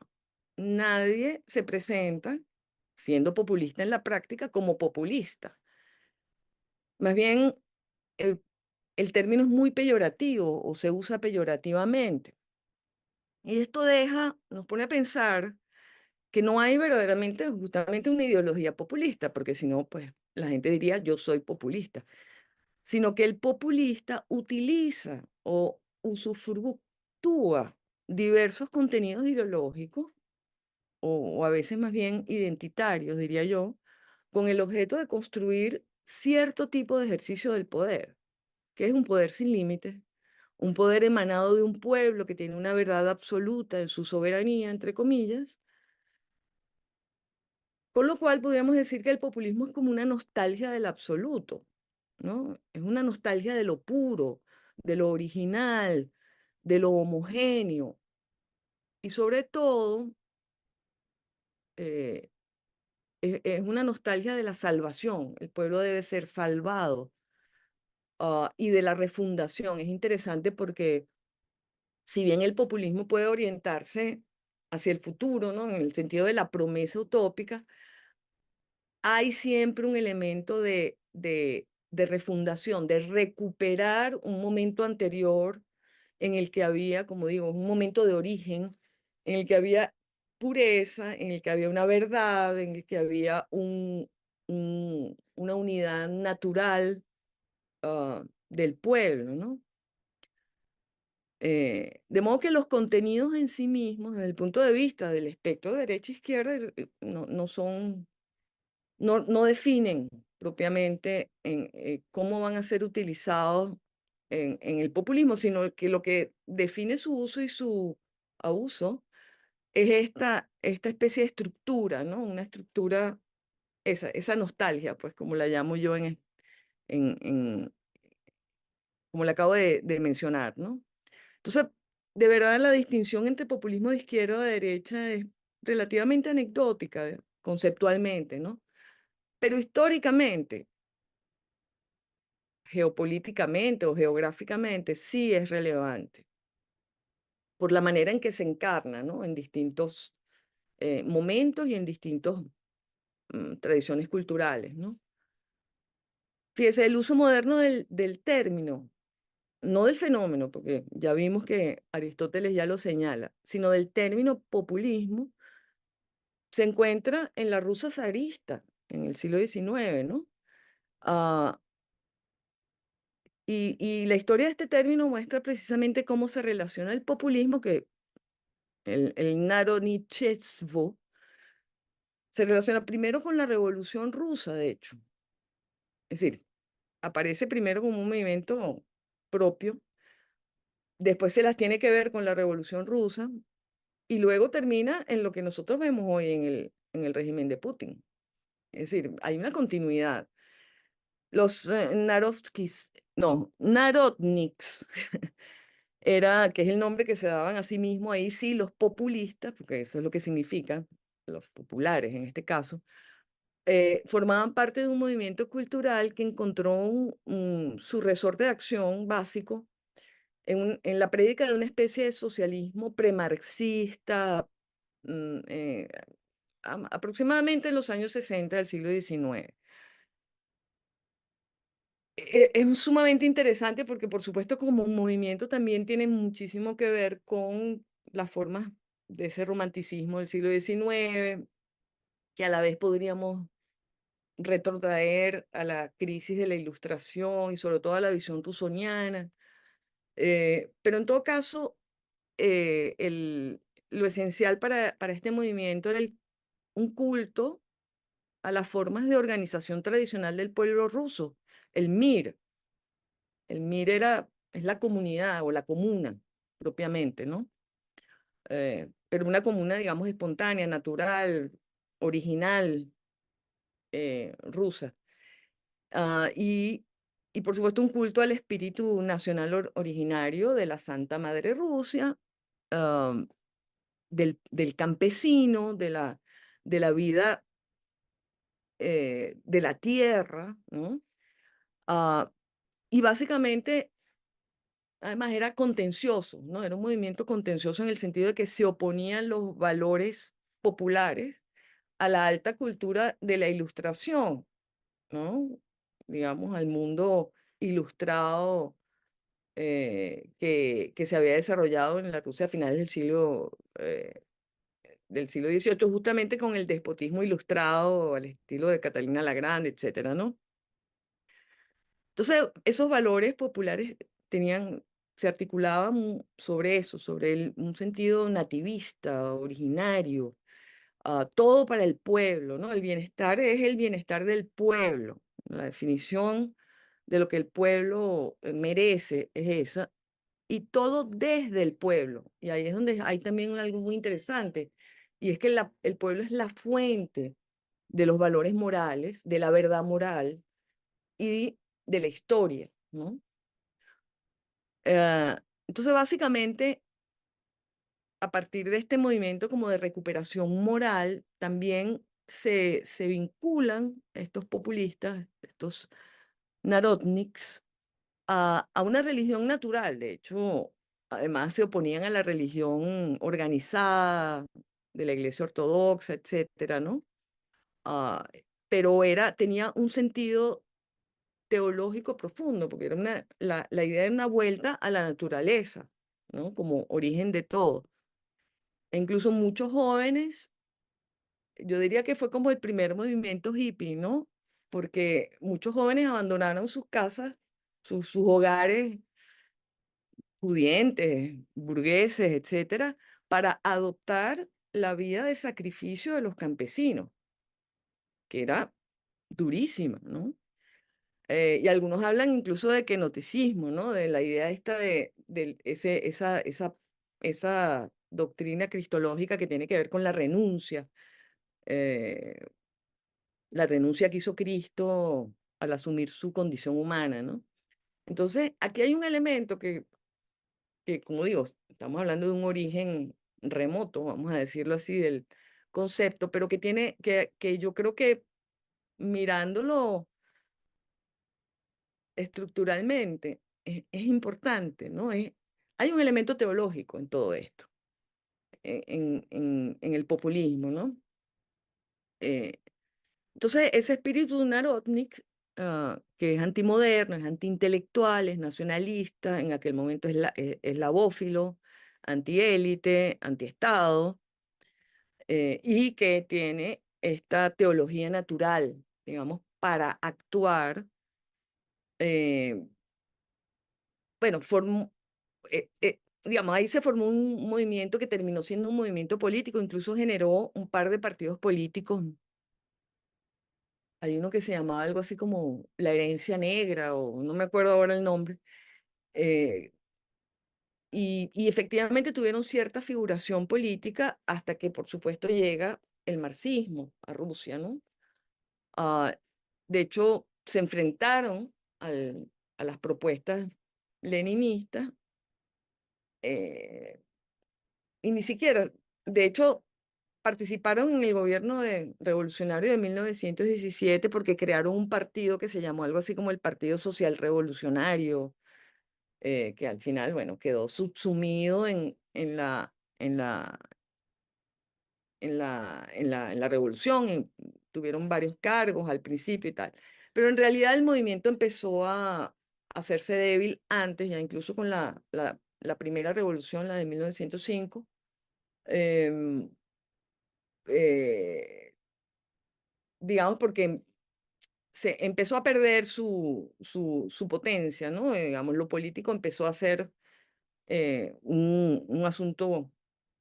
nadie se presenta, siendo populista en la práctica, como populista. Más bien, el, el término es muy peyorativo o se usa peyorativamente. Y esto nos pone a pensar que no hay verdaderamente, justamente una ideología populista, porque si no, pues la gente diría, yo soy populista, sino que el populista utiliza o usufructúa diversos contenidos ideológicos, o a veces más bien identitarios, diría yo, con el objeto de construir cierto tipo de ejercicio del poder, que es un poder sin límites, un poder emanado de un pueblo que tiene una verdad absoluta en su soberanía, entre comillas. Con lo cual podríamos decir que el populismo es como una nostalgia del absoluto, ¿no? Es una nostalgia de lo puro, de lo original, de lo homogéneo. Y sobre todo, eh, es una nostalgia de la salvación. El pueblo debe ser salvado, y de la refundación. Es interesante porque si bien el populismo puede orientarse hacia el futuro, ¿no? En el sentido de la promesa utópica, hay siempre un elemento de refundación, de recuperar un momento anterior en el que había, como digo, un momento de origen, en el que había pureza, en el que había una verdad, en el que había una unidad natural, del pueblo, ¿no? De modo que los contenidos en sí mismos, desde el punto de vista del espectro derecha-izquierda, no son, no definen propiamente cómo van a ser utilizados en el populismo, sino que lo que define su uso y su abuso es esta especie de estructura, ¿no? Una estructura, esa nostalgia, pues como la llamo yo en como la acabo de mencionar, ¿no? Entonces, de verdad la distinción entre populismo de izquierda o de derecha es relativamente anecdótica, conceptualmente, ¿no? Pero históricamente, geopolíticamente o geográficamente, sí es relevante por la manera en que se encarna, ¿no? En distintos momentos y en distintas tradiciones culturales, ¿no? Fíjese, el uso moderno del término, no del fenómeno, porque ya vimos que Aristóteles ya lo señala, sino del término populismo, se encuentra en la Rusia zarista en el siglo XIX, ¿no? Ah, y la historia de este término muestra precisamente cómo se relaciona el populismo, que el narodnichezvo se relaciona primero con la Revolución Rusa, de hecho. Es decir, aparece primero como un movimiento propio, después se las tiene que ver con la Revolución Rusa, y luego termina en lo que nosotros vemos hoy en el régimen de Putin. Es decir, hay una continuidad. Los Narovskis no, Narodniks, era, que es el nombre que se daban a sí mismos, ahí sí, los populistas, porque eso es lo que significa, los populares en este caso, formaban parte de un movimiento cultural que encontró su resorte de acción básico en la prédica de una especie de socialismo premarxista, aproximadamente en los años 60 del siglo XIX. Es sumamente interesante porque, por supuesto, como un movimiento también tiene muchísimo que ver con las formas de ese romanticismo del siglo XIX, que a la vez podríamos retrotraer a la crisis de la Ilustración y sobre todo a la visión rusoniana. Pero en todo caso, lo esencial para este movimiento era un culto a las formas de organización tradicional del pueblo ruso, el MIR. El MIR es la comunidad o la comuna propiamente, ¿no? Pero una comuna, digamos, espontánea, natural, original, rusa. Y por supuesto un culto al espíritu nacional originario de la Santa Madre Rusia, ah, del campesino, de la vida de la tierra, ¿no? Ah, y básicamente, además, era contencioso, ¿no? Era un movimiento contencioso en el sentido de que se oponían los valores populares a la alta cultura de la ilustración, ¿no? Digamos, al mundo ilustrado que se había desarrollado en la Rusia a finales del siglo XVIII, justamente con el despotismo ilustrado al estilo de Catalina la Grande, etcétera, ¿no? Entonces, esos valores populares se articulaban sobre eso, sobre un sentido nativista, originario, todo para el pueblo, ¿no? El bienestar es el bienestar del pueblo. La definición de lo que el pueblo merece es esa, y todo desde el pueblo. Y ahí es donde hay también algo muy interesante, y es que el pueblo es la fuente de los valores morales, de la verdad moral y de la historia, ¿no? Eh, entonces, básicamente, a partir de este movimiento como de recuperación moral, también se vinculan estos populistas, estos narodniks, a una religión natural. De hecho, además se oponían a la religión organizada de la Iglesia Ortodoxa, etcétera, ¿no? Ah, pero tenía un sentido teológico profundo, porque era la idea de una vuelta a la naturaleza, ¿no? Como origen de todo. E incluso muchos jóvenes, yo diría que fue como el primer movimiento hippie, ¿no? Porque muchos jóvenes abandonaron sus casas, sus hogares pudientes, burgueses, etcétera, para adoptar la vida de sacrificio de los campesinos, que era durísima, ¿no? Y algunos hablan incluso de kenoticismo, ¿no? De la idea esta esa doctrina cristológica que tiene que ver con eh, la renuncia que hizo Cristo al asumir su condición humana, ¿no? Entonces, aquí hay un elemento que, como digo, estamos hablando de un origen remoto, vamos a decirlo así, del concepto, pero que yo creo que mirándolo estructuralmente es importante, ¿no? Hay un elemento teológico en todo esto, en el populismo, ¿no? Eh, entonces, ese espíritu narodnik, que es antimoderno, es antiintelectual, es nacionalista, en aquel momento es eslavófilo, antiélite, antiestado, y que tiene esta teología natural, digamos, para actuar, eh, bueno, digamos, ahí se formó un movimiento que terminó siendo un movimiento político, incluso generó un par de partidos políticos. Hay uno que se llamaba algo así como La Herencia Negra, o no me acuerdo ahora el nombre, eh, y efectivamente tuvieron cierta figuración política hasta que, por supuesto, llega el marxismo a Rusia, ¿no? Ah, de hecho, se enfrentaron a las propuestas leninistas, y ni siquiera, de hecho, participaron en el gobierno revolucionario de 1917 porque crearon un partido que se llamó algo así como el Partido Social Revolucionario, que al final, bueno, quedó subsumido en la revolución, y tuvieron varios cargos al principio y tal. Pero en realidad el movimiento empezó a hacerse débil antes, ya incluso con la primera revolución, la de 1905. em, eh, digamos, porque se empezó a perder su potencia, ¿no? Digamos, lo político empezó a ser un asunto,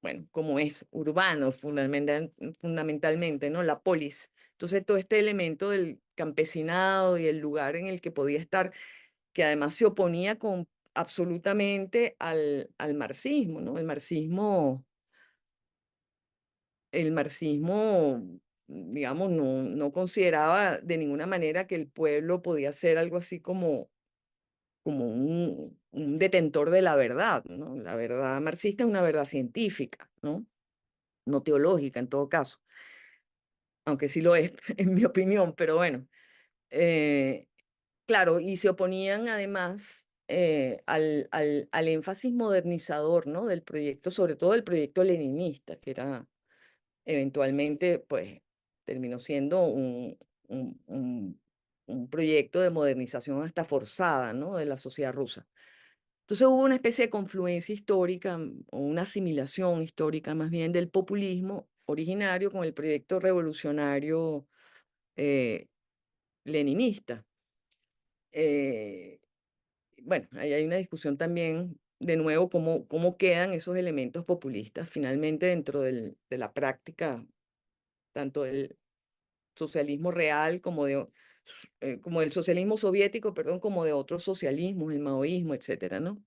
bueno, como es urbano fundamentalmente, ¿no? La polis. Entonces, todo este elemento del campesinado y el lugar en el que podía estar, que además se oponía absolutamente al marxismo, ¿no? El marxismo, digamos, no consideraba de ninguna manera que el pueblo podía ser algo así como un detentor de la verdad, ¿no? La verdad marxista es una verdad científica, ¿no? No teológica en todo caso, aunque sí lo es, en mi opinión, pero bueno. eh, claro, y se oponían además al énfasis modernizador, ¿no? Del proyecto, sobre todo del proyecto leninista, que era eventualmente, pues, terminó siendo un proyecto de modernización hasta forzada, ¿no? De la sociedad rusa. Entonces hubo una especie de confluencia histórica, o una asimilación histórica más bien del populismo originario con el proyecto revolucionario eh, leninista. Eh, bueno, ahí hay una discusión también, de nuevo, cómo quedan esos elementos populistas finalmente dentro de la práctica, tanto del socialismo real como del socialismo soviético, perdón, como de otros socialismos, el maoísmo, etcétera, ¿no?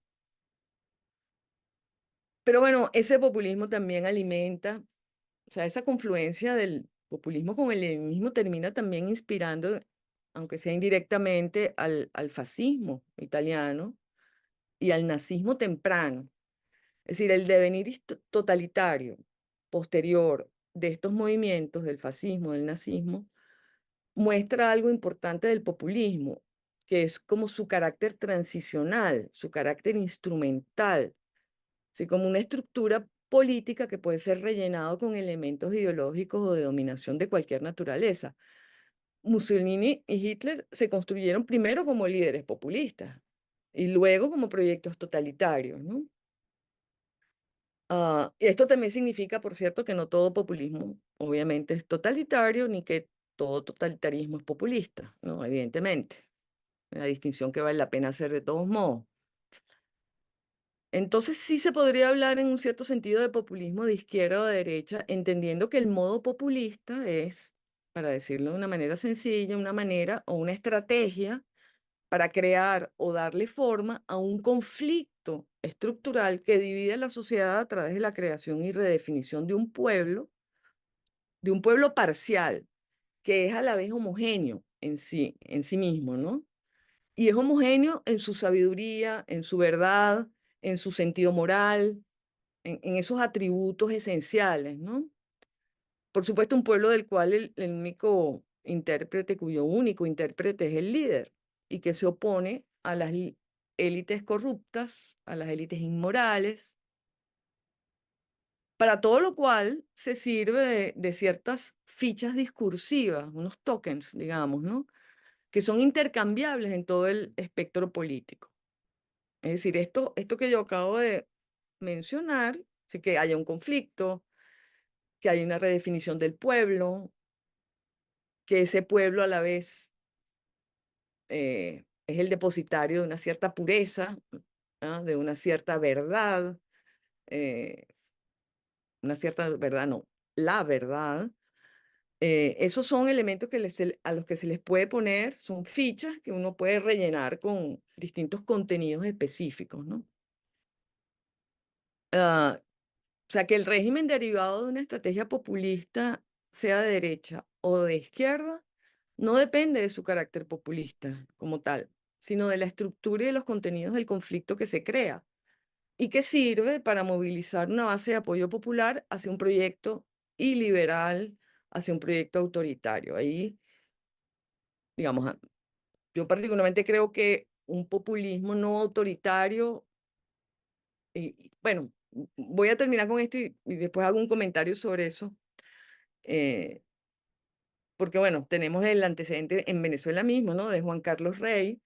Pero bueno, ese populismo también alimenta, o sea, esa confluencia del populismo con el leninismo termina también inspirando, aunque sea indirectamente, al fascismo italiano y al nazismo temprano. Es decir, el devenir totalitario posterior de estos movimientos, del fascismo, del nazismo, muestra algo importante del populismo, que es como su carácter transicional, su carácter instrumental, ¿sí? Como una estructura política que puede ser rellenado con elementos ideológicos o de dominación de cualquier naturaleza. Mussolini y Hitler se construyeron primero como líderes populistas y luego como proyectos totalitarios, ¿no? Y esto también significa, por cierto, que no todo populismo obviamente es totalitario, ni que todo totalitarismo es populista, ¿no? Evidentemente. Una distinción que vale la pena hacer de todos modos. Entonces sí se podría hablar en un cierto sentido de populismo de izquierda o de derecha, entendiendo que el modo populista es, para decirlo de una manera sencilla, una manera o una estrategia para crear o darle forma a un conflicto estructural que divide a la sociedad a través de la creación y redefinición de un pueblo parcial, que es a la vez homogéneo en sí mismo, ¿no? Y es homogéneo en su sabiduría, en su verdad, en su sentido moral, en esos atributos esenciales, ¿no? Por supuesto, un pueblo del cual el único intérprete, cuyo único intérprete es el líder, y que se opone a las élites corruptas, a las élites inmorales, para todo lo cual se sirve de ciertas fichas discursivas, unos tokens, digamos, ¿no? Que son intercambiables en todo el espectro político. Es decir, esto que yo acabo de mencionar, sí, que haya un conflicto, que haya una redefinición del pueblo, que ese pueblo a la vez es el depositario de una cierta pureza, ¿ah? De una cierta verdad, eh, una cierta verdad, no, la verdad. Esos son elementos a los que se les puede poner, son fichas que uno puede rellenar con distintos contenidos específicos, ¿no? Ah, o sea, que el régimen derivado de una estrategia populista, sea de derecha o de izquierda, no depende de su carácter populista como tal, sino de la estructura y de los contenidos del conflicto que se crea y que sirve para movilizar una base de apoyo popular hacia un proyecto iliberal, hacia un proyecto autoritario. Ahí, digamos, yo particularmente creo que un populismo no autoritario, bueno, voy a terminar con esto y después hago un comentario sobre eso, porque bueno, tenemos el antecedente en Venezuela mismo, ¿no? De Juan Carlos Rey,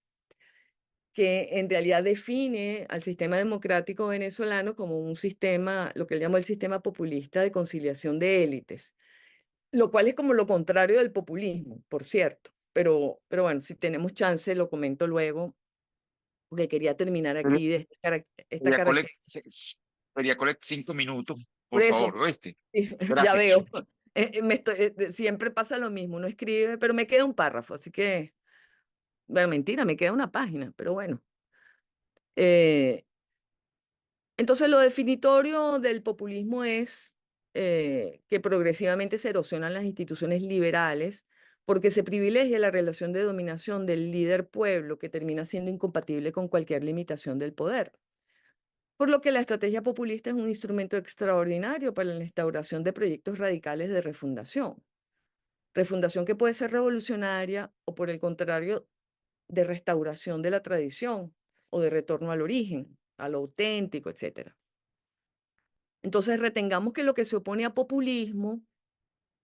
que en realidad define al sistema democrático venezolano como un sistema, lo que él llamó el sistema populista de conciliación de élites, lo cual es como lo contrario del populismo, por cierto. Pero bueno, si tenemos chance, lo comento luego, porque quería terminar Sería, aquí de esta sería característica. sería 5 minutos, Por por eso, favor, ¿oíste? ya Gracias. veo, siempre pasa lo mismo, uno escribe, pero me queda un párrafo, así que, bueno, mentira, me queda una página, pero bueno. Eh, Entonces, lo definitorio del populismo es que progresivamente se erosionan las instituciones liberales porque se privilegia la relación de dominación del líder pueblo que termina siendo incompatible con cualquier limitación del poder. Por lo que la estrategia populista es un instrumento extraordinario para la instauración de proyectos radicales de refundación. Refundación que puede ser revolucionaria o, por el contrario, de restauración de la tradición o de retorno al origen, a lo auténtico, etc. Entonces, retengamos que lo que se opone a populismo,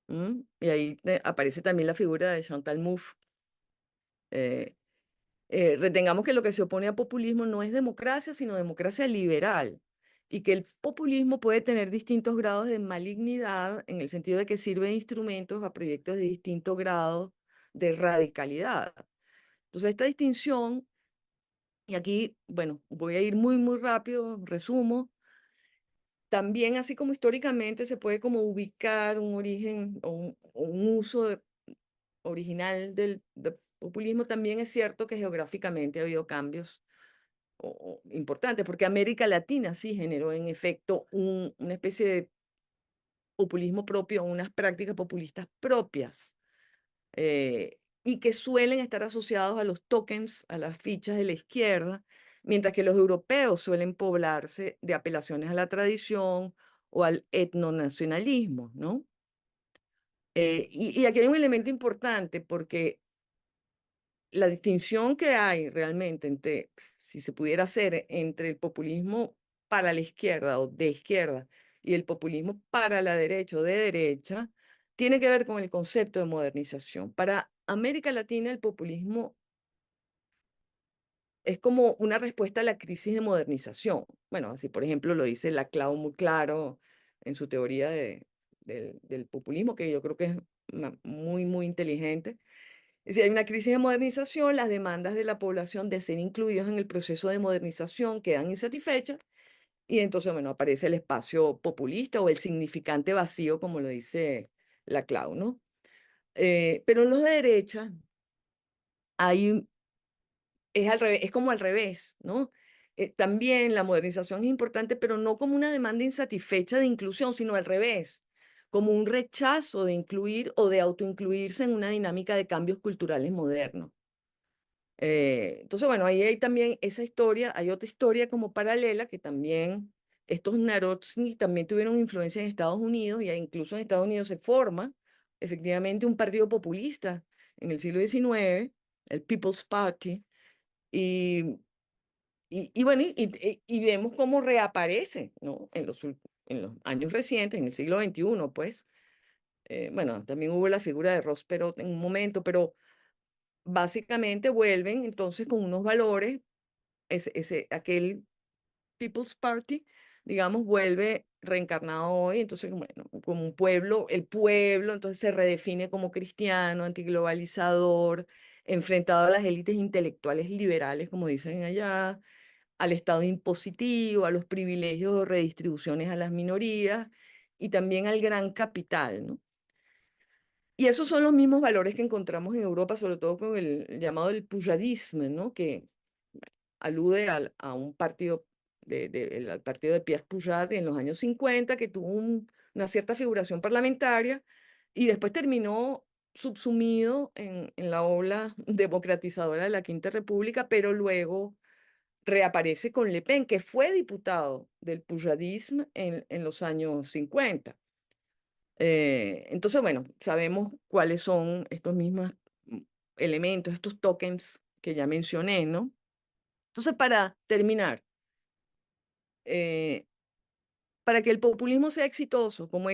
y ahí aparece también la figura de Chantal Mouffe, eh, retengamos que lo que se opone a populismo no es democracia, sino democracia liberal, y que el populismo puede tener distintos grados de malignidad en el sentido de que sirve de instrumentos a proyectos de distinto grado de radicalidad. Entonces, esta distinción, y aquí, bueno, voy a ir muy, muy rápido, resumo. También, así como históricamente se puede como ubicar un origen o un uso original del populismo, también es cierto que geográficamente ha habido cambios importantes, porque América Latina sí generó en efecto una especie de populismo propio, unas prácticas populistas propias, y que suelen estar asociados a los tokens, a las fichas de la izquierda, mientras que los europeos suelen poblarse de apelaciones a la tradición o al etnonacionalismo, ¿no? Y aquí hay un elemento importante porque la distinción que hay realmente entre, si se pudiera hacer, entre el populismo para la izquierda o de izquierda y el populismo para la derecha o de derecha, tiene que ver con el concepto de modernización. Para América Latina, el populismo es como una respuesta a la crisis de modernización. Bueno, así por ejemplo lo dice Laclau muy claro en su teoría del populismo, que yo creo que es muy, muy inteligente. Es decir, hay una crisis de modernización, las demandas de la población de ser incluidos en el proceso de modernización quedan insatisfechas y entonces, bueno, aparece el espacio populista o el significante vacío, como lo dice Laclau, ¿no? Pero en los de derecha hay es al revés, es como al revés, ¿no? También la modernización es importante, pero no como una demanda insatisfecha de inclusión, sino al revés, como un rechazo de incluir o de autoincluirse en una dinámica de cambios culturales modernos. Entonces, bueno, ahí hay también esa historia, hay otra historia como paralela que también estos Narodsky también tuvieron influencia en Estados Unidos y incluso en Estados Unidos se forma efectivamente un partido populista en el siglo XIX, el People's Party, y, y bueno, y vemos cómo reaparece, ¿no? En los años recientes, en el siglo XXI, pues. Bueno, también hubo la figura de Ross Perot en un momento, pero básicamente vuelven entonces con unos valores, aquel People's Party, digamos, vuelve reencarnado hoy, entonces, bueno, como un pueblo, el pueblo, entonces se redefine como cristiano, antiglobalizador, enfrentado a las élites intelectuales liberales, como dicen allá, al Estado impositivo, a los privilegios o redistribuciones a las minorías y también al gran capital, ¿no? Y esos son los mismos valores que encontramos en Europa, sobre todo con el llamado el pujadisme, ¿no? Que alude a un partido, al partido de Pierre Pujat en los años 50, que tuvo una cierta figuración parlamentaria y después terminó subsumido en la ola democratizadora de la Quinta República, pero luego reaparece con Le Pen, que fue diputado del pujadisme en los años 50. Entonces, bueno, sabemos cuáles son estos mismos elementos, estos tokens que ya mencioné, ¿no? Entonces, para terminar, para que el populismo sea exitoso como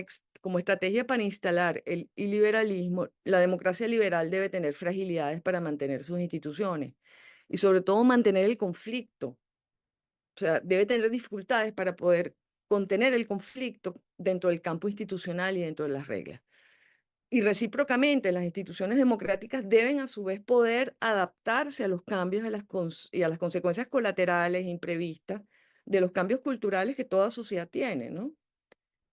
estrategia para instalar el iliberalismo, la democracia liberal debe tener fragilidades para mantener sus instituciones y sobre todo mantener el conflicto. O sea, debe tener dificultades para poder contener el conflicto dentro del campo institucional y dentro de las reglas. Y recíprocamente, las instituciones democráticas deben a su vez poder adaptarse a los cambios y a las consecuencias colaterales imprevistas de los cambios culturales que toda sociedad tiene, ¿no?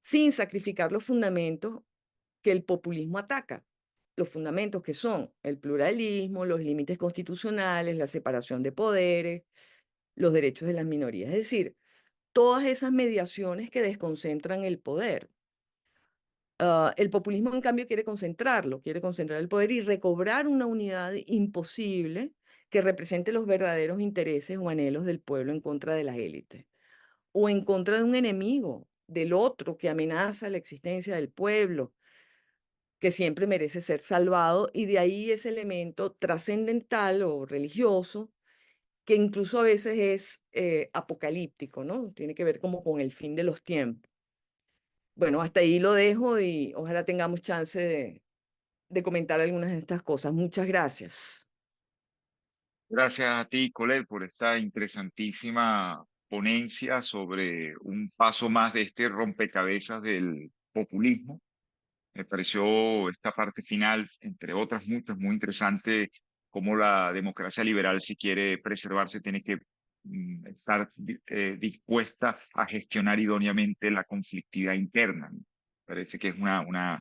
Sin sacrificar los fundamentos que el populismo ataca. Los fundamentos que son el pluralismo, los límites constitucionales, la separación de poderes, los derechos de las minorías. Es decir, todas esas mediaciones que desconcentran el poder. El populismo, en cambio, quiere concentrar el poder y recobrar una unidad imposible que represente los verdaderos intereses o anhelos del pueblo en contra de las élites, o en contra de un enemigo, del otro que amenaza la existencia del pueblo, que siempre merece ser salvado, y de ahí ese elemento trascendental o religioso, que incluso a veces es apocalíptico, ¿no? Tiene que ver como con el fin de los tiempos. Bueno, hasta ahí lo dejo y ojalá tengamos chance de comentar algunas de estas cosas. Muchas gracias. Gracias a ti, Colette, por esta interesantísima ponencia sobre un paso más de este rompecabezas del populismo. Me pareció esta parte final, entre otras muchas, muy interesante, cómo la democracia liberal, si quiere preservarse, tiene que estar dispuesta a gestionar idóneamente la conflictividad interna. Me parece que es una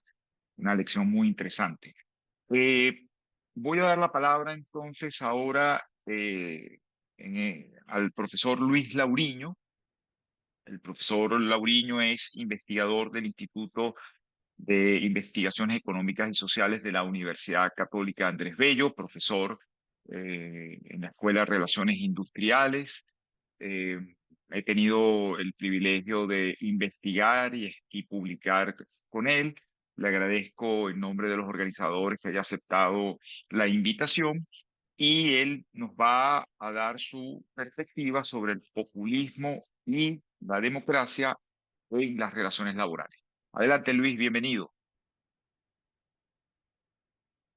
lección muy interesante. Eh, Voy a dar la palabra entonces ahora al profesor Luis Lauriño. El profesor Lauriño es investigador del Instituto de Investigaciones Económicas y Sociales de la Universidad Católica Andrés Bello, profesor en la Escuela de Relaciones Industriales. Eh, He tenido el privilegio de investigar y publicar con él. Le agradezco en nombre de los organizadores que haya aceptado la invitación y él nos va a dar su perspectiva sobre el populismo y la democracia en las relaciones laborales. Adelante, Luis, bienvenido.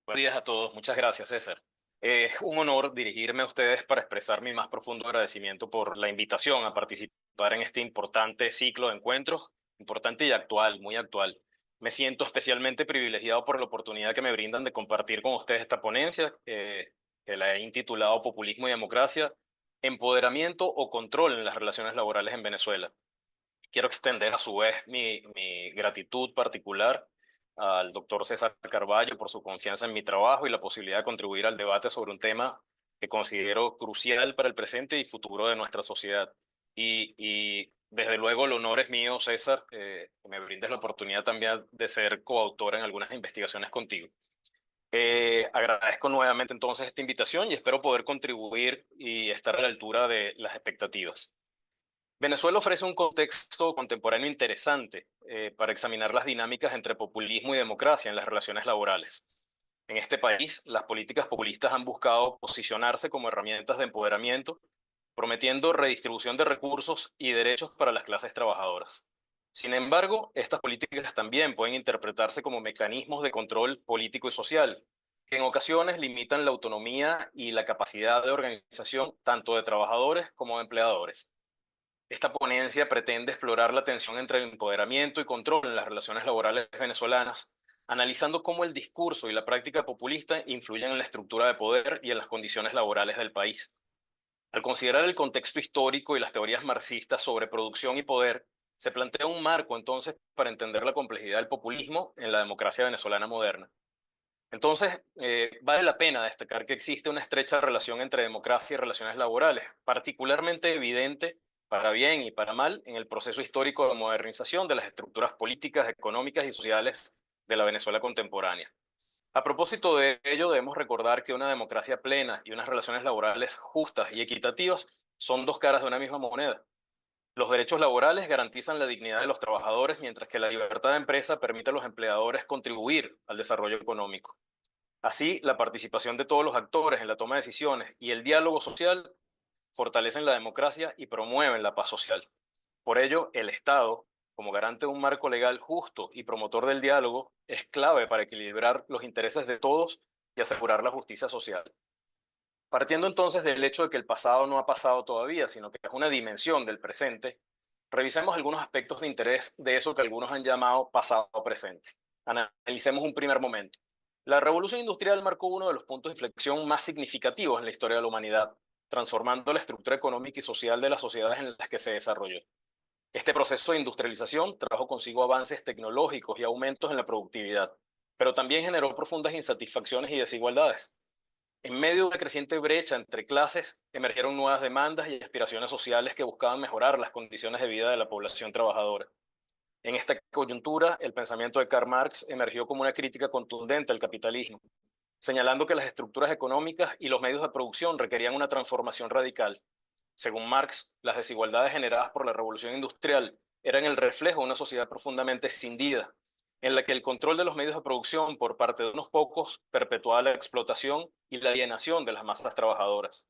Buenos días a todos. Muchas gracias, César. Es un honor dirigirme a ustedes para expresar mi más profundo agradecimiento por la invitación a participar en este importante ciclo de encuentros, importante y actual, muy actual. Me siento especialmente privilegiado por la oportunidad que me brindan de compartir con ustedes esta ponencia, que la he intitulado Populismo y Democracia, Empoderamiento o Control en las Relaciones Laborales en Venezuela. Quiero extender a su vez mi gratitud particular al doctor César Carballo por su confianza en mi trabajo y la posibilidad de contribuir al debate sobre un tema que considero crucial para el presente y futuro de nuestra sociedad. Y desde luego el honor es mío, César, que me brindes la oportunidad también de ser coautor en algunas investigaciones contigo. Agradezco nuevamente entonces esta invitación y espero poder contribuir y estar a la altura de las expectativas. Venezuela ofrece un contexto contemporáneo interesante para examinar las dinámicas entre populismo y democracia en las relaciones laborales. En este país, las políticas populistas han buscado posicionarse como herramientas de empoderamiento, prometiendo redistribución de recursos y derechos para las clases trabajadoras. Sin embargo, estas políticas también pueden interpretarse como mecanismos de control político y social, que en ocasiones limitan la autonomía y la capacidad de organización tanto de trabajadores como de empleadores. Esta ponencia pretende explorar la tensión entre empoderamiento y control en las relaciones laborales venezolanas, analizando cómo el discurso y la práctica populista influyen en la estructura de poder y en las condiciones laborales del país. Al considerar el contexto histórico y las teorías marxistas sobre producción y poder, se plantea un marco entonces para entender la complejidad del populismo en la democracia venezolana moderna. Entonces, vale la pena destacar que existe una estrecha relación entre democracia y relaciones laborales, particularmente evidente para bien y para mal en el proceso histórico de modernización de las estructuras políticas, económicas y sociales de la Venezuela contemporánea. A propósito de ello, debemos recordar que una democracia plena y unas relaciones laborales justas y equitativas son dos caras de una misma moneda. Los derechos laborales garantizan la dignidad de los trabajadores, mientras que la libertad de empresa permite a los empleadores contribuir al desarrollo económico. Así, la participación de todos los actores en la toma de decisiones y el diálogo social fortalecen la democracia y promueven la paz social. Por ello, el Estado, como garante de un marco legal justo y promotor del diálogo, es clave para equilibrar los intereses de todos y asegurar la justicia social. Partiendo entonces del hecho de que el pasado no ha pasado todavía, sino que es una dimensión del presente, revisemos algunos aspectos de interés de eso que algunos han llamado pasado presente. Analicemos un primer momento. La revolución industrial marcó uno de los puntos de inflexión más significativos en la historia de la humanidad, transformando la estructura económica y social de las sociedades en las que se desarrolló. Este proceso de industrialización trajo consigo avances tecnológicos y aumentos en la productividad, pero también generó profundas insatisfacciones y desigualdades. En medio de una creciente brecha entre clases, emergieron nuevas demandas y aspiraciones sociales que buscaban mejorar las condiciones de vida de la población trabajadora. En esta coyuntura, el pensamiento de Karl Marx emergió como una crítica contundente al capitalismo, señalando que las estructuras económicas y los medios de producción requerían una transformación radical. Según Marx, las desigualdades generadas por la revolución industrial eran el reflejo de una sociedad profundamente escindida, en la que el control de los medios de producción por parte de unos pocos perpetuaba la explotación y la alienación de las masas trabajadoras.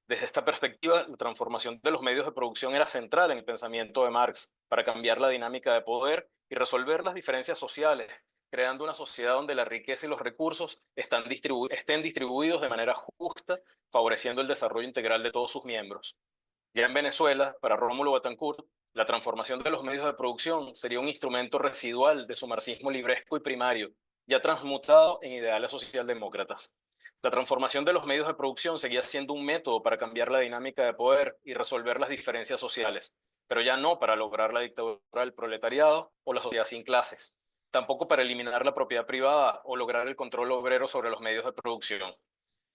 Desde esta perspectiva, la transformación de los medios de producción era central en el pensamiento de Marx para cambiar la dinámica de poder y resolver las diferencias sociales, creando una sociedad donde la riqueza y los recursos estén distribuidos de manera justa, favoreciendo el desarrollo integral de todos sus miembros. Ya en Venezuela, para Rómulo Betancourt, la transformación de los medios de producción sería un instrumento residual de su marxismo libresco y primario, ya transmutado en ideales socialdemócratas. La transformación de los medios de producción seguía siendo un método para cambiar la dinámica de poder y resolver las diferencias sociales, pero ya no para lograr la dictadura del proletariado o la sociedad sin clases, tampoco para eliminar la propiedad privada o lograr el control obrero sobre los medios de producción.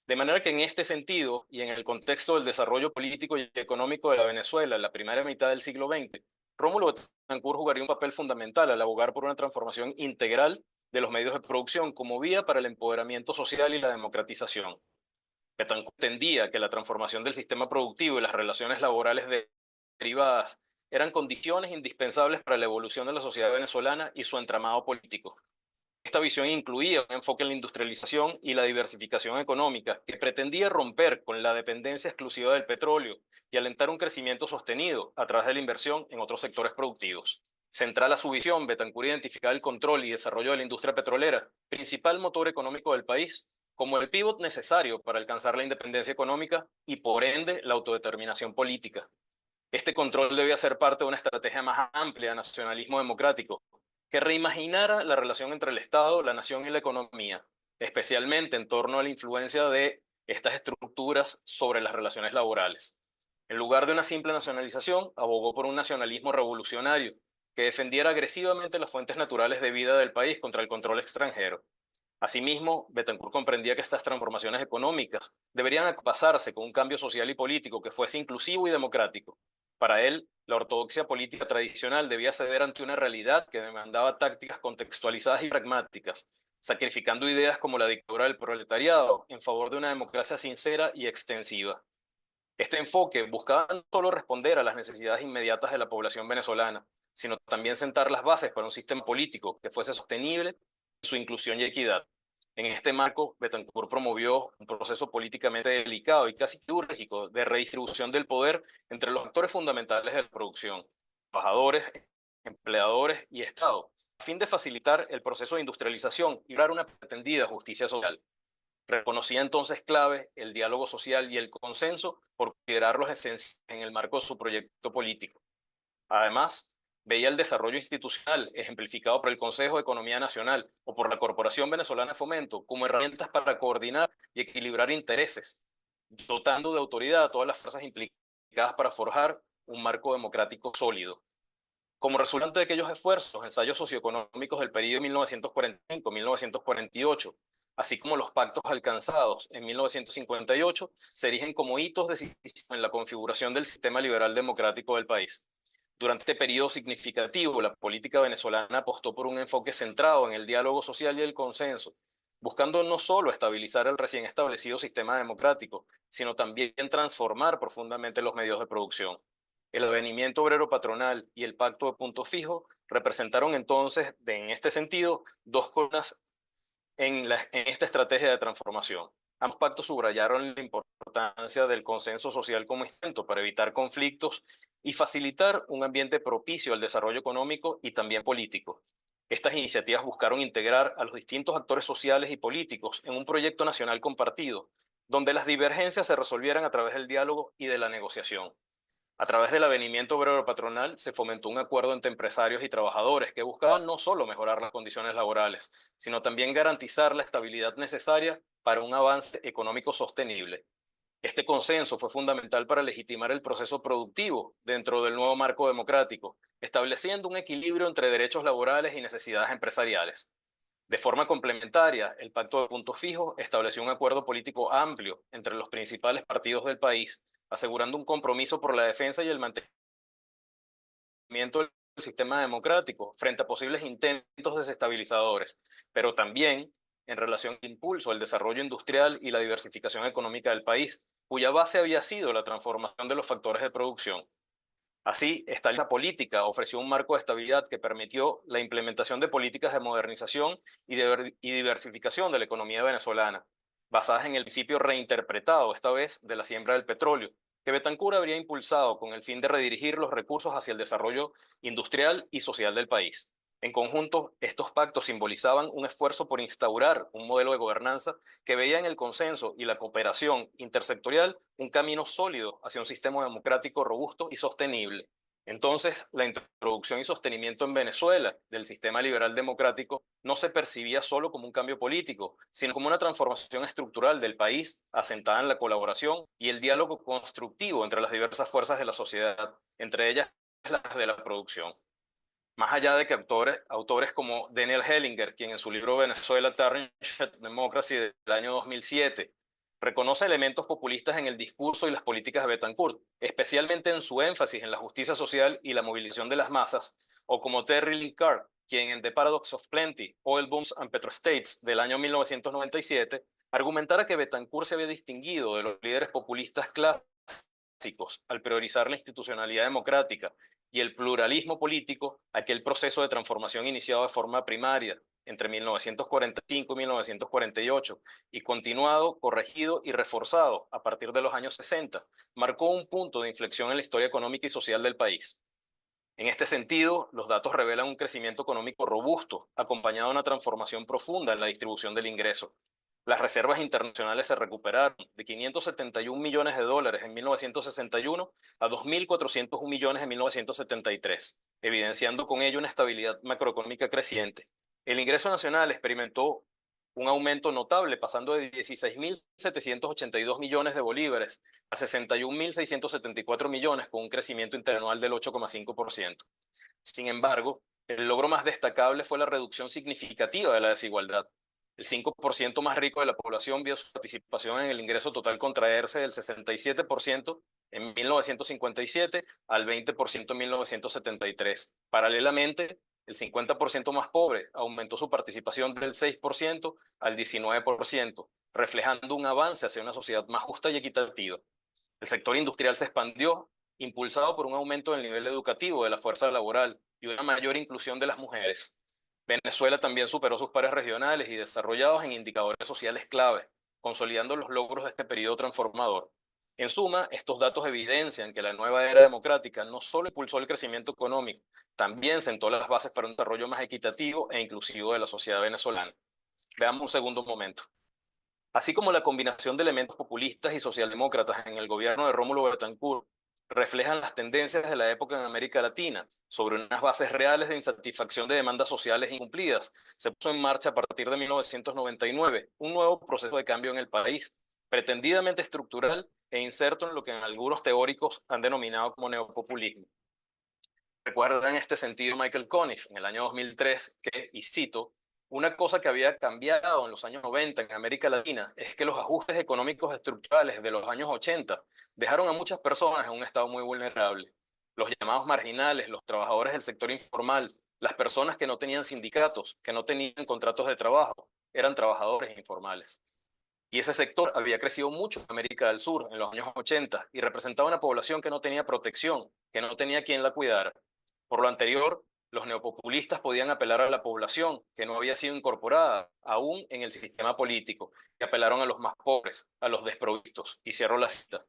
De manera que en este sentido, y en el contexto del desarrollo político y económico de la Venezuela en la primera mitad del siglo XX, Rómulo Betancourt jugaría un papel fundamental al abogar por una transformación integral de los medios de producción como vía para el empoderamiento social y la democratización. Betancourt entendía que la transformación del sistema productivo y las relaciones laborales derivadas eran condiciones indispensables para la evolución de la sociedad venezolana y su entramado político. Esta visión incluía un enfoque en la industrialización y la diversificación económica que pretendía romper con la dependencia exclusiva del petróleo y alentar un crecimiento sostenido a través de la inversión en otros sectores productivos. Central a su visión, Betancourt identificaba el control y desarrollo de la industria petrolera, principal motor económico del país, como el pívot necesario para alcanzar la independencia económica y, por ende, la autodeterminación política. Este control debía ser parte de una estrategia más amplia de nacionalismo democrático, que reimaginara la relación entre el Estado, la nación y la economía, especialmente en torno a la influencia de estas estructuras sobre las relaciones laborales. En lugar de una simple nacionalización, abogó por un nacionalismo revolucionario que defendiera agresivamente las fuentes naturales de vida del país contra el control extranjero. Asimismo, Betancourt comprendía que estas transformaciones económicas deberían acompasarse con un cambio social y político que fuese inclusivo y democrático. Para él, la ortodoxia política tradicional debía ceder ante una realidad que demandaba tácticas contextualizadas y pragmáticas, sacrificando ideas como la dictadura del proletariado en favor de una democracia sincera y extensiva. Este enfoque buscaba no solo responder a las necesidades inmediatas de la población venezolana, sino también sentar las bases para un sistema político que fuese sostenible en su inclusión y equidad. En este marco, Betancourt promovió un proceso políticamente delicado y casi quirúrgico de redistribución del poder entre los actores fundamentales de la producción, trabajadores, empleadores y Estado, a fin de facilitar el proceso de industrialización y lograr una pretendida justicia social. Reconocía entonces clave el diálogo social y el consenso por considerarlos esenciales en el marco de su proyecto político. Además, veía el desarrollo institucional ejemplificado por el Consejo de Economía Nacional o por la Corporación Venezolana de Fomento como herramientas para coordinar y equilibrar intereses, dotando de autoridad a todas las fuerzas implicadas para forjar un marco democrático sólido. Como resultante de aquellos esfuerzos, ensayos socioeconómicos del periodo 1945-1948, así como los pactos alcanzados en 1958, se erigen como hitos decisivos en la configuración del sistema liberal democrático del país. Durante este periodo significativo, la política venezolana apostó por un enfoque centrado en el diálogo social y el consenso, buscando no solo estabilizar el recién establecido sistema democrático, sino también transformar profundamente los medios de producción. El avenimiento obrero patronal y el pacto de punto fijo representaron entonces, en este sentido, dos columnas en esta estrategia de transformación. Ambos pactos subrayaron la importancia del consenso social como instrumento para evitar conflictos y facilitar un ambiente propicio al desarrollo económico y también político. Estas iniciativas buscaron integrar a los distintos actores sociales y políticos en un proyecto nacional compartido, donde las divergencias se resolvieran a través del diálogo y de la negociación. A través del avenimiento obrero patronal se fomentó un acuerdo entre empresarios y trabajadores que buscaban no solo mejorar las condiciones laborales, sino también garantizar la estabilidad necesaria para un avance económico sostenible. Este consenso fue fundamental para legitimar el proceso productivo dentro del nuevo marco democrático, estableciendo un equilibrio entre derechos laborales y necesidades empresariales. De forma complementaria, el Pacto de Punto Fijo estableció un acuerdo político amplio entre los principales partidos del país, asegurando un compromiso por la defensa y el mantenimiento del sistema democrático frente a posibles intentos desestabilizadores, pero también en relación al impulso al desarrollo industrial y la diversificación económica del país, cuya base había sido la transformación de los factores de producción. Así, esta alianza política ofreció un marco de estabilidad que permitió la implementación de políticas de modernización y diversificación de la economía venezolana, basadas en el principio reinterpretado, esta vez, de la siembra del petróleo, que Betancur habría impulsado con el fin de redirigir los recursos hacia el desarrollo industrial y social del país. En conjunto, estos pactos simbolizaban un esfuerzo por instaurar un modelo de gobernanza que veía en el consenso y la cooperación intersectorial un camino sólido hacia un sistema democrático robusto y sostenible. Entonces, la introducción y sostenimiento en Venezuela del sistema liberal democrático no se percibía solo como un cambio político, sino como una transformación estructural del país asentada en la colaboración y el diálogo constructivo entre las diversas fuerzas de la sociedad, entre ellas las de la producción. Más allá de que autores como Daniel Hellinger, quien en su libro Venezuela, Tarnished Democracy del año 2007, reconoce elementos populistas en el discurso y las políticas de Betancourt, especialmente en su énfasis en la justicia social y la movilización de las masas, o como Terry Lee Carr, quien en The Paradox of Plenty, Oil Booms and Petrostates del año 1997, argumentara que Betancourt se había distinguido de los líderes populistas clásicos al priorizar la institucionalidad democrática y el pluralismo político, aquel proceso de transformación iniciado de forma primaria entre 1945 y 1948 y continuado, corregido y reforzado a partir de los años 60, marcó un punto de inflexión en la historia económica y social del país. En este sentido, los datos revelan un crecimiento económico robusto, acompañado de una transformación profunda en la distribución del ingreso. Las reservas internacionales se recuperaron de 571 millones de dólares en 1961 a 2.401 millones en 1973, evidenciando con ello una estabilidad macroeconómica creciente. El ingreso nacional experimentó un aumento notable, pasando de 16.782 millones de bolívares a 61.674 millones, con un crecimiento interanual del 8,5%. Sin embargo, el logro más destacable fue la reducción significativa de la desigualdad. El 5% más rico de la población vio su participación en el ingreso total contraerse del 67% en 1957 al 20% en 1973. Paralelamente, el 50% más pobre aumentó su participación del 6% al 19%, reflejando un avance hacia una sociedad más justa y equitativa. El sector industrial se expandió, impulsado por un aumento del nivel educativo de la fuerza laboral y una mayor inclusión de las mujeres. Venezuela también superó sus pares regionales y desarrollados en indicadores sociales clave, consolidando los logros de este periodo transformador. En suma, estos datos evidencian que la nueva era democrática no solo impulsó el crecimiento económico, también sentó las bases para un desarrollo más equitativo e inclusivo de la sociedad venezolana. Veamos un segundo momento. Así como la combinación de elementos populistas y socialdemócratas en el gobierno de Rómulo Betancourt reflejan las tendencias de la época en América Latina sobre unas bases reales de insatisfacción de demandas sociales incumplidas, se puso en marcha a partir de 1999 un nuevo proceso de cambio en el país, pretendidamente estructural e inserto en lo que algunos teóricos han denominado como neopopulismo. Recuerda en este sentido Michael Conniff en el año 2003 que, y cito, una cosa que había cambiado en los años 90 en América Latina es que los ajustes económicos estructurales de los años 80 dejaron a muchas personas en un estado muy vulnerable. Los llamados marginales, los trabajadores del sector informal, las personas que no tenían sindicatos, que no tenían contratos de trabajo, eran trabajadores informales. Y ese sector había crecido mucho en América del Sur en los años 80 y representaba una población que no tenía protección, que no tenía quien la cuidara. Por lo anterior, los neopopulistas podían apelar a la población que no había sido incorporada aún en el sistema político y apelaron a los más pobres, a los desprovistos. Y cierro la cita.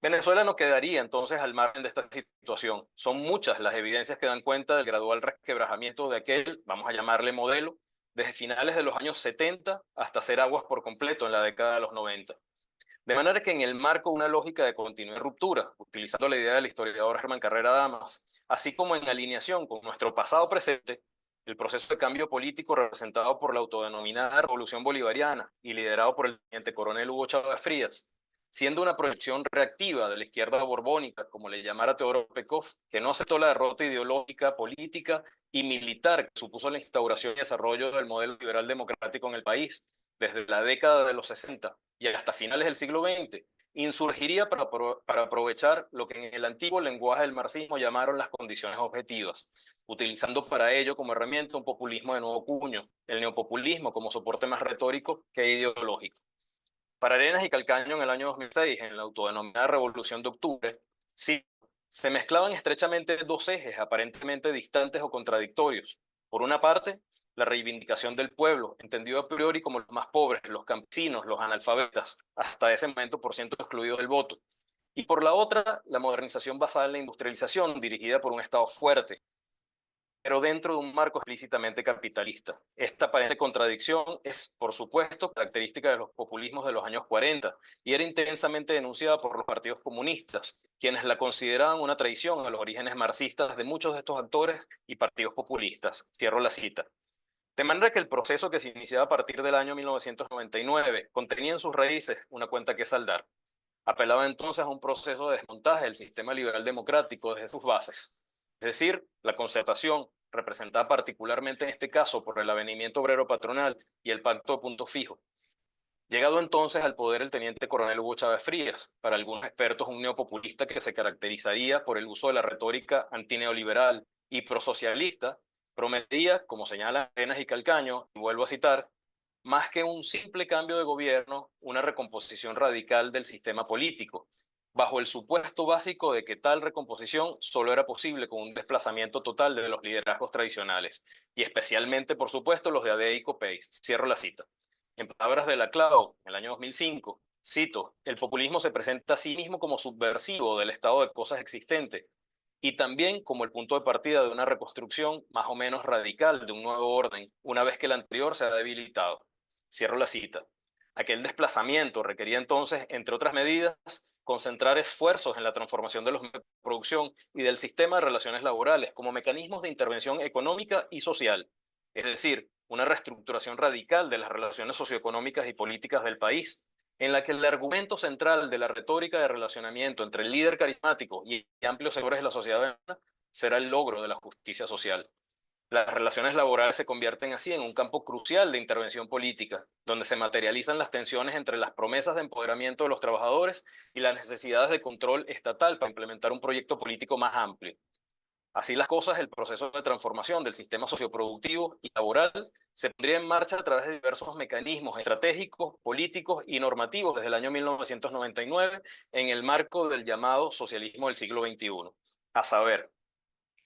Venezuela no quedaría entonces al margen de esta situación. Son muchas las evidencias que dan cuenta del gradual resquebrajamiento de aquel, vamos a llamarle modelo, desde finales de los años 70 hasta hacer aguas por completo en la década de los 90. De manera que en el marco de una lógica de continua y ruptura, utilizando la idea del historiador Germán Carrera Damas, así como en alineación con nuestro pasado presente, el proceso de cambio político representado por la autodenominada Revolución Bolivariana y liderado por el teniente coronel Hugo Chávez Frías, siendo una proyección reactiva de la izquierda borbónica, como le llamara Teodoro Pekov, que no aceptó la derrota ideológica, política y militar que supuso la instauración y desarrollo del modelo liberal democrático en el país desde la década de los 60 y hasta finales del siglo XX, insurgiría para aprovechar lo que en el antiguo lenguaje del marxismo llamaron las condiciones objetivas, utilizando para ello como herramienta un populismo de nuevo cuño, el neopopulismo como soporte más retórico que ideológico. Para Arenas y Calcaño en el año 2006, en la autodenominada Revolución de Octubre, sí, se mezclaban estrechamente dos ejes aparentemente distantes o contradictorios. Por una parte, la reivindicación del pueblo, entendido a priori como los más pobres, los campesinos, los analfabetas, hasta ese momento por ciento excluidos del voto. Y por la otra, la modernización basada en la industrialización, dirigida por un Estado fuerte, pero dentro de un marco explícitamente capitalista. Esta aparente contradicción es, por supuesto, característica de los populismos de los años 40 y era intensamente denunciada por los partidos comunistas, quienes la consideraban una traición a los orígenes marxistas de muchos de estos actores y partidos populistas. Cierro la cita. De manera que el proceso que se iniciaba a partir del año 1999 contenía en sus raíces una cuenta que saldar. Apelaba entonces a un proceso de desmontaje del sistema liberal democrático desde sus bases. Es decir, la concertación, representada particularmente en este caso por el avenimiento obrero patronal y el pacto de punto fijo. Llegado entonces al poder el teniente coronel Hugo Chávez Frías, para algunos expertos un neopopulista que se caracterizaría por el uso de la retórica antineoliberal y prosocialista, prometía, como señala Arenas y Calcaño, y vuelvo a citar, más que un simple cambio de gobierno, una recomposición radical del sistema político, bajo el supuesto básico de que tal recomposición solo era posible con un desplazamiento total de los liderazgos tradicionales, y especialmente, por supuesto, los de ADE y COPEI. Cierro la cita. En palabras de Laclau, en el año 2005, cito, el populismo se presenta a sí mismo como subversivo del estado de cosas existente, y también como el punto de partida de una reconstrucción más o menos radical de un nuevo orden, una vez que el anterior se ha debilitado. Cierro la cita. Aquel desplazamiento requería entonces, entre otras medidas, concentrar esfuerzos en la transformación de los medios de producción y del sistema de relaciones laborales como mecanismos de intervención económica y social, es decir, una reestructuración radical de las relaciones socioeconómicas y políticas del país, en la que el argumento central de la retórica de relacionamiento entre el líder carismático y amplios sectores de la sociedad venezolana será el logro de la justicia social. Las relaciones laborales se convierten así en un campo crucial de intervención política, donde se materializan las tensiones entre las promesas de empoderamiento de los trabajadores y las necesidades de control estatal para implementar un proyecto político más amplio. Así las cosas, el proceso de transformación del sistema socioproductivo y laboral se pondría en marcha a través de diversos mecanismos estratégicos, políticos y normativos desde el año 1999 en el marco del llamado socialismo del siglo XXI. A saber,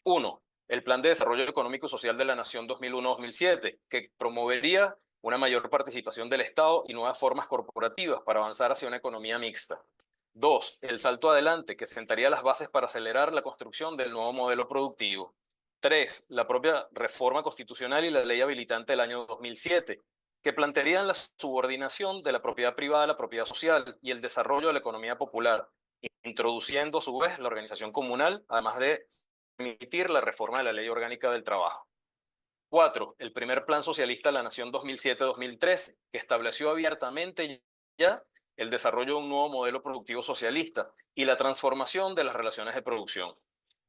1. El Plan de Desarrollo Económico y Social de la Nación 2001-2007, que promovería una mayor participación del Estado y nuevas formas corporativas para avanzar hacia una economía mixta. 2. El salto adelante, que sentaría las bases para acelerar la construcción del nuevo modelo productivo. 3. La propia reforma constitucional y la ley habilitante del año 2007, que plantearían la subordinación de la propiedad privada a la propiedad social y el desarrollo de la economía popular, introduciendo a su vez la organización comunal, además de permitir la reforma de la Ley Orgánica del Trabajo. 4. El primer Plan Socialista de la Nación 2007-2013, que estableció abiertamente ya el desarrollo de un nuevo modelo productivo socialista y la transformación de las relaciones de producción.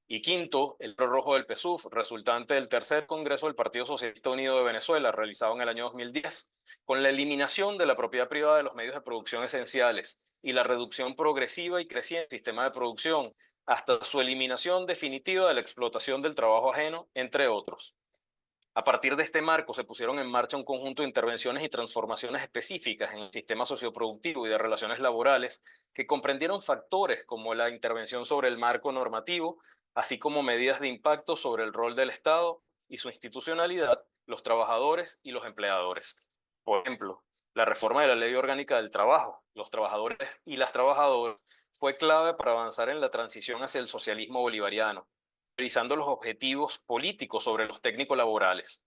Y 5. El Libro Rojo del PSUV, resultante del tercer Congreso del Partido Socialista Unido de Venezuela, realizado en el año 2010, con la eliminación de la propiedad privada de los medios de producción esenciales y la reducción progresiva y creciente del sistema de producción, hasta su eliminación definitiva de la explotación del trabajo ajeno, entre otros. A partir de este marco se pusieron en marcha un conjunto de intervenciones y transformaciones específicas en el sistema socioproductivo y de relaciones laborales que comprendieron factores como la intervención sobre el marco normativo, así como medidas de impacto sobre el rol del Estado y su institucionalidad, los trabajadores y los empleadores. Por ejemplo, la reforma de la Ley Orgánica del Trabajo, los trabajadores y las trabajadoras, fue clave para avanzar en la transición hacia el socialismo bolivariano, priorizando los objetivos políticos sobre los técnicos laborales.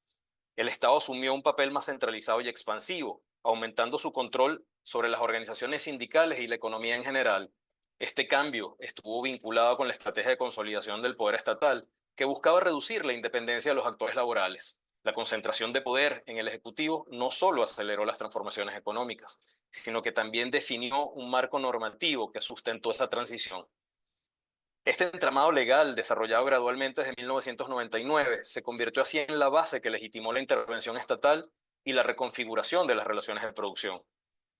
El Estado asumió un papel más centralizado y expansivo, aumentando su control sobre las organizaciones sindicales y la economía en general. Este cambio estuvo vinculado con la estrategia de consolidación del poder estatal, que buscaba reducir la independencia de los actores laborales. La concentración de poder en el Ejecutivo no solo aceleró las transformaciones económicas, sino que también definió un marco normativo que sustentó esa transición. Este entramado legal, desarrollado gradualmente desde 1999, se convirtió así en la base que legitimó la intervención estatal y la reconfiguración de las relaciones de producción.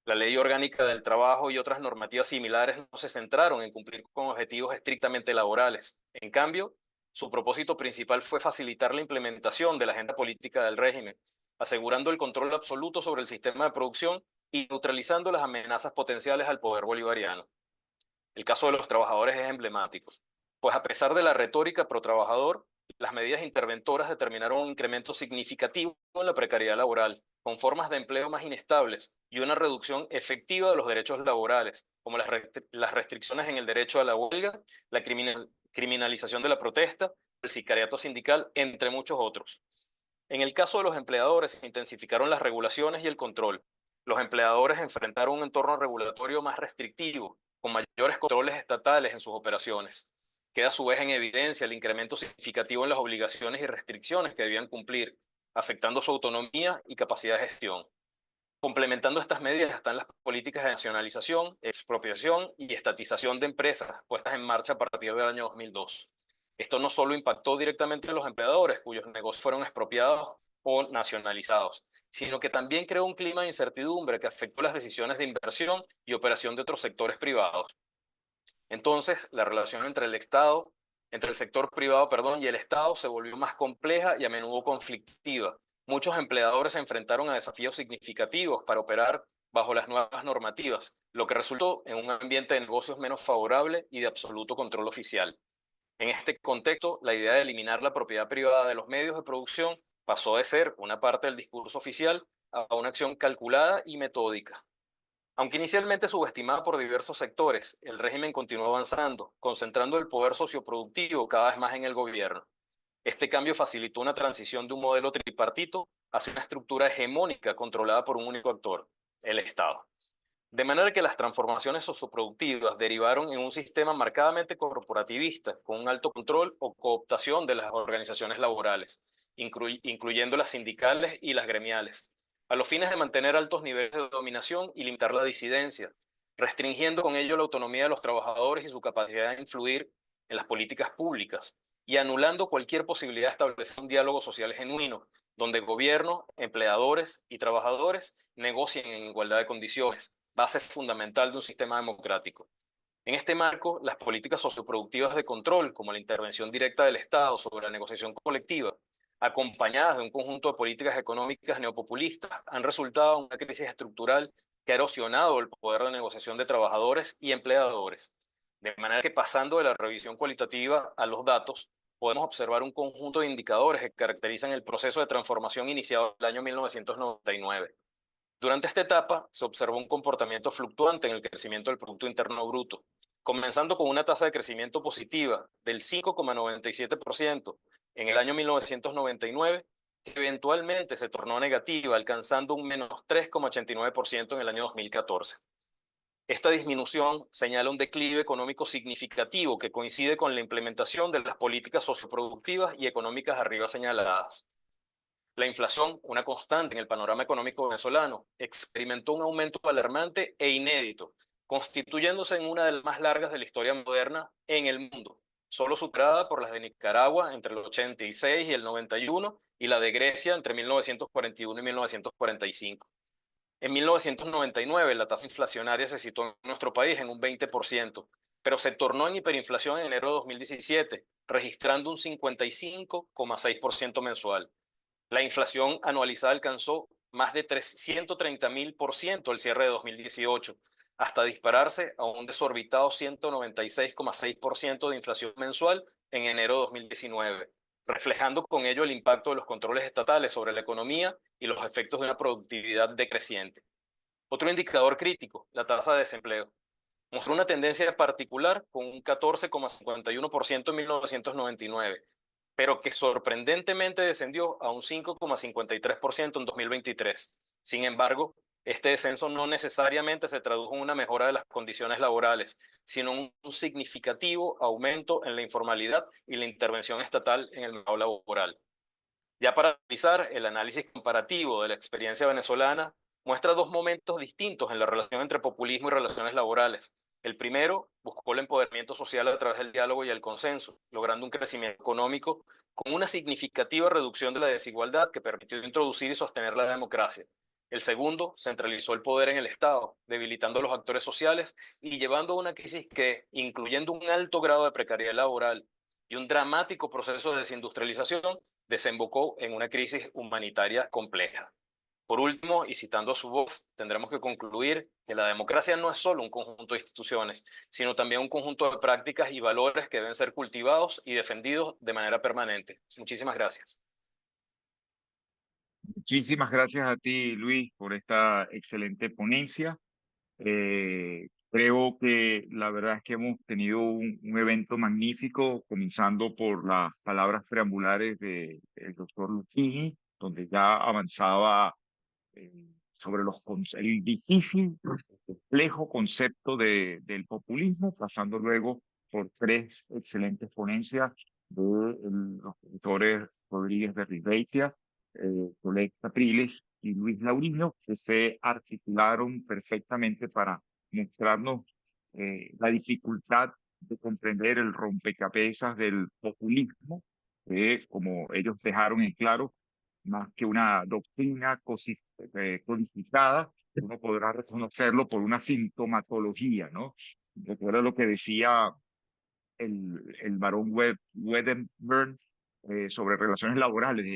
La Ley Orgánica del Trabajo y otras normativas similares no se centraron en cumplir con objetivos estrictamente laborales. En cambio, su propósito principal fue facilitar la implementación de la agenda política del régimen, asegurando el control absoluto sobre el sistema de producción y neutralizando las amenazas potenciales al poder bolivariano. El caso de los trabajadores es emblemático, pues a pesar de la retórica pro trabajador, las medidas interventoras determinaron un incremento significativo en la precariedad laboral, con formas de empleo más inestables y una reducción efectiva de los derechos laborales, como las restricciones en el derecho a la huelga, la criminalización de la protesta, el sicariato sindical, entre muchos otros. En el caso de los empleadores, se intensificaron las regulaciones y el control. Los empleadores enfrentaron un entorno regulatorio más restrictivo, con mayores controles estatales en sus operaciones. Queda a su vez en evidencia el incremento significativo en las obligaciones y restricciones que debían cumplir, afectando su autonomía y capacidad de gestión. Complementando estas medidas están las políticas de nacionalización, expropiación y estatización de empresas puestas en marcha a partir del año 2002. Esto no solo impactó directamente a los empleadores cuyos negocios fueron expropiados o nacionalizados, sino que también creó un clima de incertidumbre que afectó las decisiones de inversión y operación de otros sectores privados. Entonces, la relación entre el sector privado, y el Estado se volvió más compleja y a menudo conflictiva. Muchos empleadores se enfrentaron a desafíos significativos para operar bajo las nuevas normativas, lo que resultó en un ambiente de negocios menos favorable y de absoluto control oficial. En este contexto, la idea de eliminar la propiedad privada de los medios de producción pasó de ser una parte del discurso oficial a una acción calculada y metódica. Aunque inicialmente subestimada por diversos sectores, el régimen continuó avanzando, concentrando el poder socioproductivo cada vez más en el gobierno. Este cambio facilitó una transición de un modelo tripartito hacia una estructura hegemónica controlada por un único actor, el Estado. De manera que las transformaciones socioproductivas derivaron en un sistema marcadamente corporativista, con un alto control o cooptación de las organizaciones laborales, incluyendo las sindicales y las gremiales, a los fines de mantener altos niveles de dominación y limitar la disidencia, restringiendo con ello la autonomía de los trabajadores y su capacidad de influir en las políticas públicas, y anulando cualquier posibilidad de establecer un diálogo social genuino, donde gobierno, empleadores y trabajadores negocien en igualdad de condiciones, base fundamental de un sistema democrático. En este marco, las políticas socioproductivas de control, como la intervención directa del Estado sobre la negociación colectiva, acompañadas de un conjunto de políticas económicas neopopulistas, han resultado en una crisis estructural que ha erosionado el poder de negociación de trabajadores y empleadores. De manera que, pasando de la revisión cualitativa a los datos, podemos observar un conjunto de indicadores que caracterizan el proceso de transformación iniciado en el año 1999. Durante esta etapa se observó un comportamiento fluctuante en el crecimiento del Producto Interno Bruto, comenzando con una tasa de crecimiento positiva del 5,97% en el año 1999, que eventualmente se tornó negativa, alcanzando un menos 3,89% en el año 2014. Esta disminución señala un declive económico significativo que coincide con la implementación de las políticas socioproductivas y económicas arriba señaladas. La inflación, una constante en el panorama económico venezolano, experimentó un aumento alarmante e inédito, constituyéndose en una de las más largas de la historia moderna en el mundo, solo superada por las de Nicaragua entre el 86 y el 91 y la de Grecia entre 1941 y 1945. En 1999 la tasa inflacionaria se situó en nuestro país en un 20%, pero se tornó en hiperinflación en enero de 2017, registrando un 55,6% mensual. La inflación anualizada alcanzó más de 130.000% al cierre de 2018, hasta dispararse a un desorbitado 196,6% de inflación mensual en enero de 2019, reflejando con ello el impacto de los controles estatales sobre la economía y los efectos de una productividad decreciente. Otro indicador crítico, la tasa de desempleo, mostró una tendencia particular con un 14,51% en 1999, pero que sorprendentemente descendió a un 5,53% en 2023. Sin embargo, este descenso no necesariamente se tradujo en una mejora de las condiciones laborales, sino en un significativo aumento en la informalidad y la intervención estatal en el mercado laboral. Ya para finalizar, el análisis comparativo de la experiencia venezolana muestra dos momentos distintos en la relación entre populismo y relaciones laborales. El primero buscó el empoderamiento social a través del diálogo y el consenso, logrando un crecimiento económico con una significativa reducción de la desigualdad que permitió introducir y sostener la democracia. El segundo centralizó el poder en el Estado, debilitando a los actores sociales y llevando a una crisis que, incluyendo un alto grado de precariedad laboral y un dramático proceso de desindustrialización, desembocó en una crisis humanitaria compleja. Por último, y citando a su voz, tendremos que concluir que la democracia no es solo un conjunto de instituciones, sino también un conjunto de prácticas y valores que deben ser cultivados y defendidos de manera permanente. Muchísimas gracias. Muchísimas gracias a ti, Luis, por esta excelente ponencia. Creo que la verdad es que hemos tenido un evento magnífico, comenzando por las palabras preambulares del doctor Lucchini, donde ya avanzaba sobre el difícil, complejo concepto del populismo, pasando luego por tres excelentes ponencias de los doctores Rodríguez de Ribeitia, Colette Capriles y Luis Lauriño, que se articularon perfectamente para mostrarnos la dificultad de comprender el rompecabezas del populismo, que como ellos dejaron en claro, más que una doctrina codificada, uno podrá reconocerlo por una sintomatología, ¿no? Recuerda lo que decía el barón Wedderburn sobre relaciones laborales.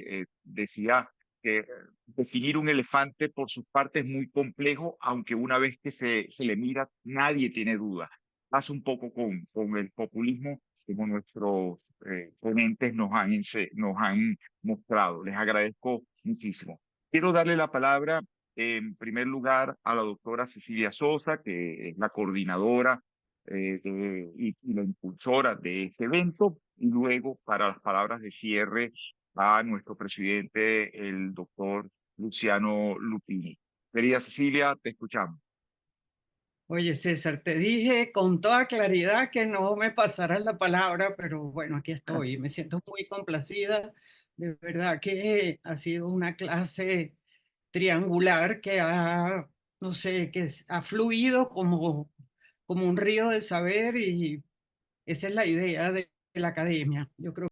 Decía que definir un elefante por sus partes es muy complejo, aunque una vez que se le mira, nadie tiene duda. Pasa un poco con el populismo, como nuestros ponentes nos han mostrado. Les agradezco muchísimo. Quiero darle la palabra en primer lugar a la doctora Cecilia Sosa, que es la coordinadora y la impulsora de este evento, y luego para las palabras de cierre a nuestro presidente, el doctor Luciano Lupini. Querida Cecilia, te escuchamos. Oye, César, te dije con toda claridad que no me pasaras la palabra, pero bueno, aquí estoy. Me siento muy complacida. De verdad que ha sido una clase triangular que ha, no sé, ha fluido como un río de saber y esa es la idea de la academia. Yo creo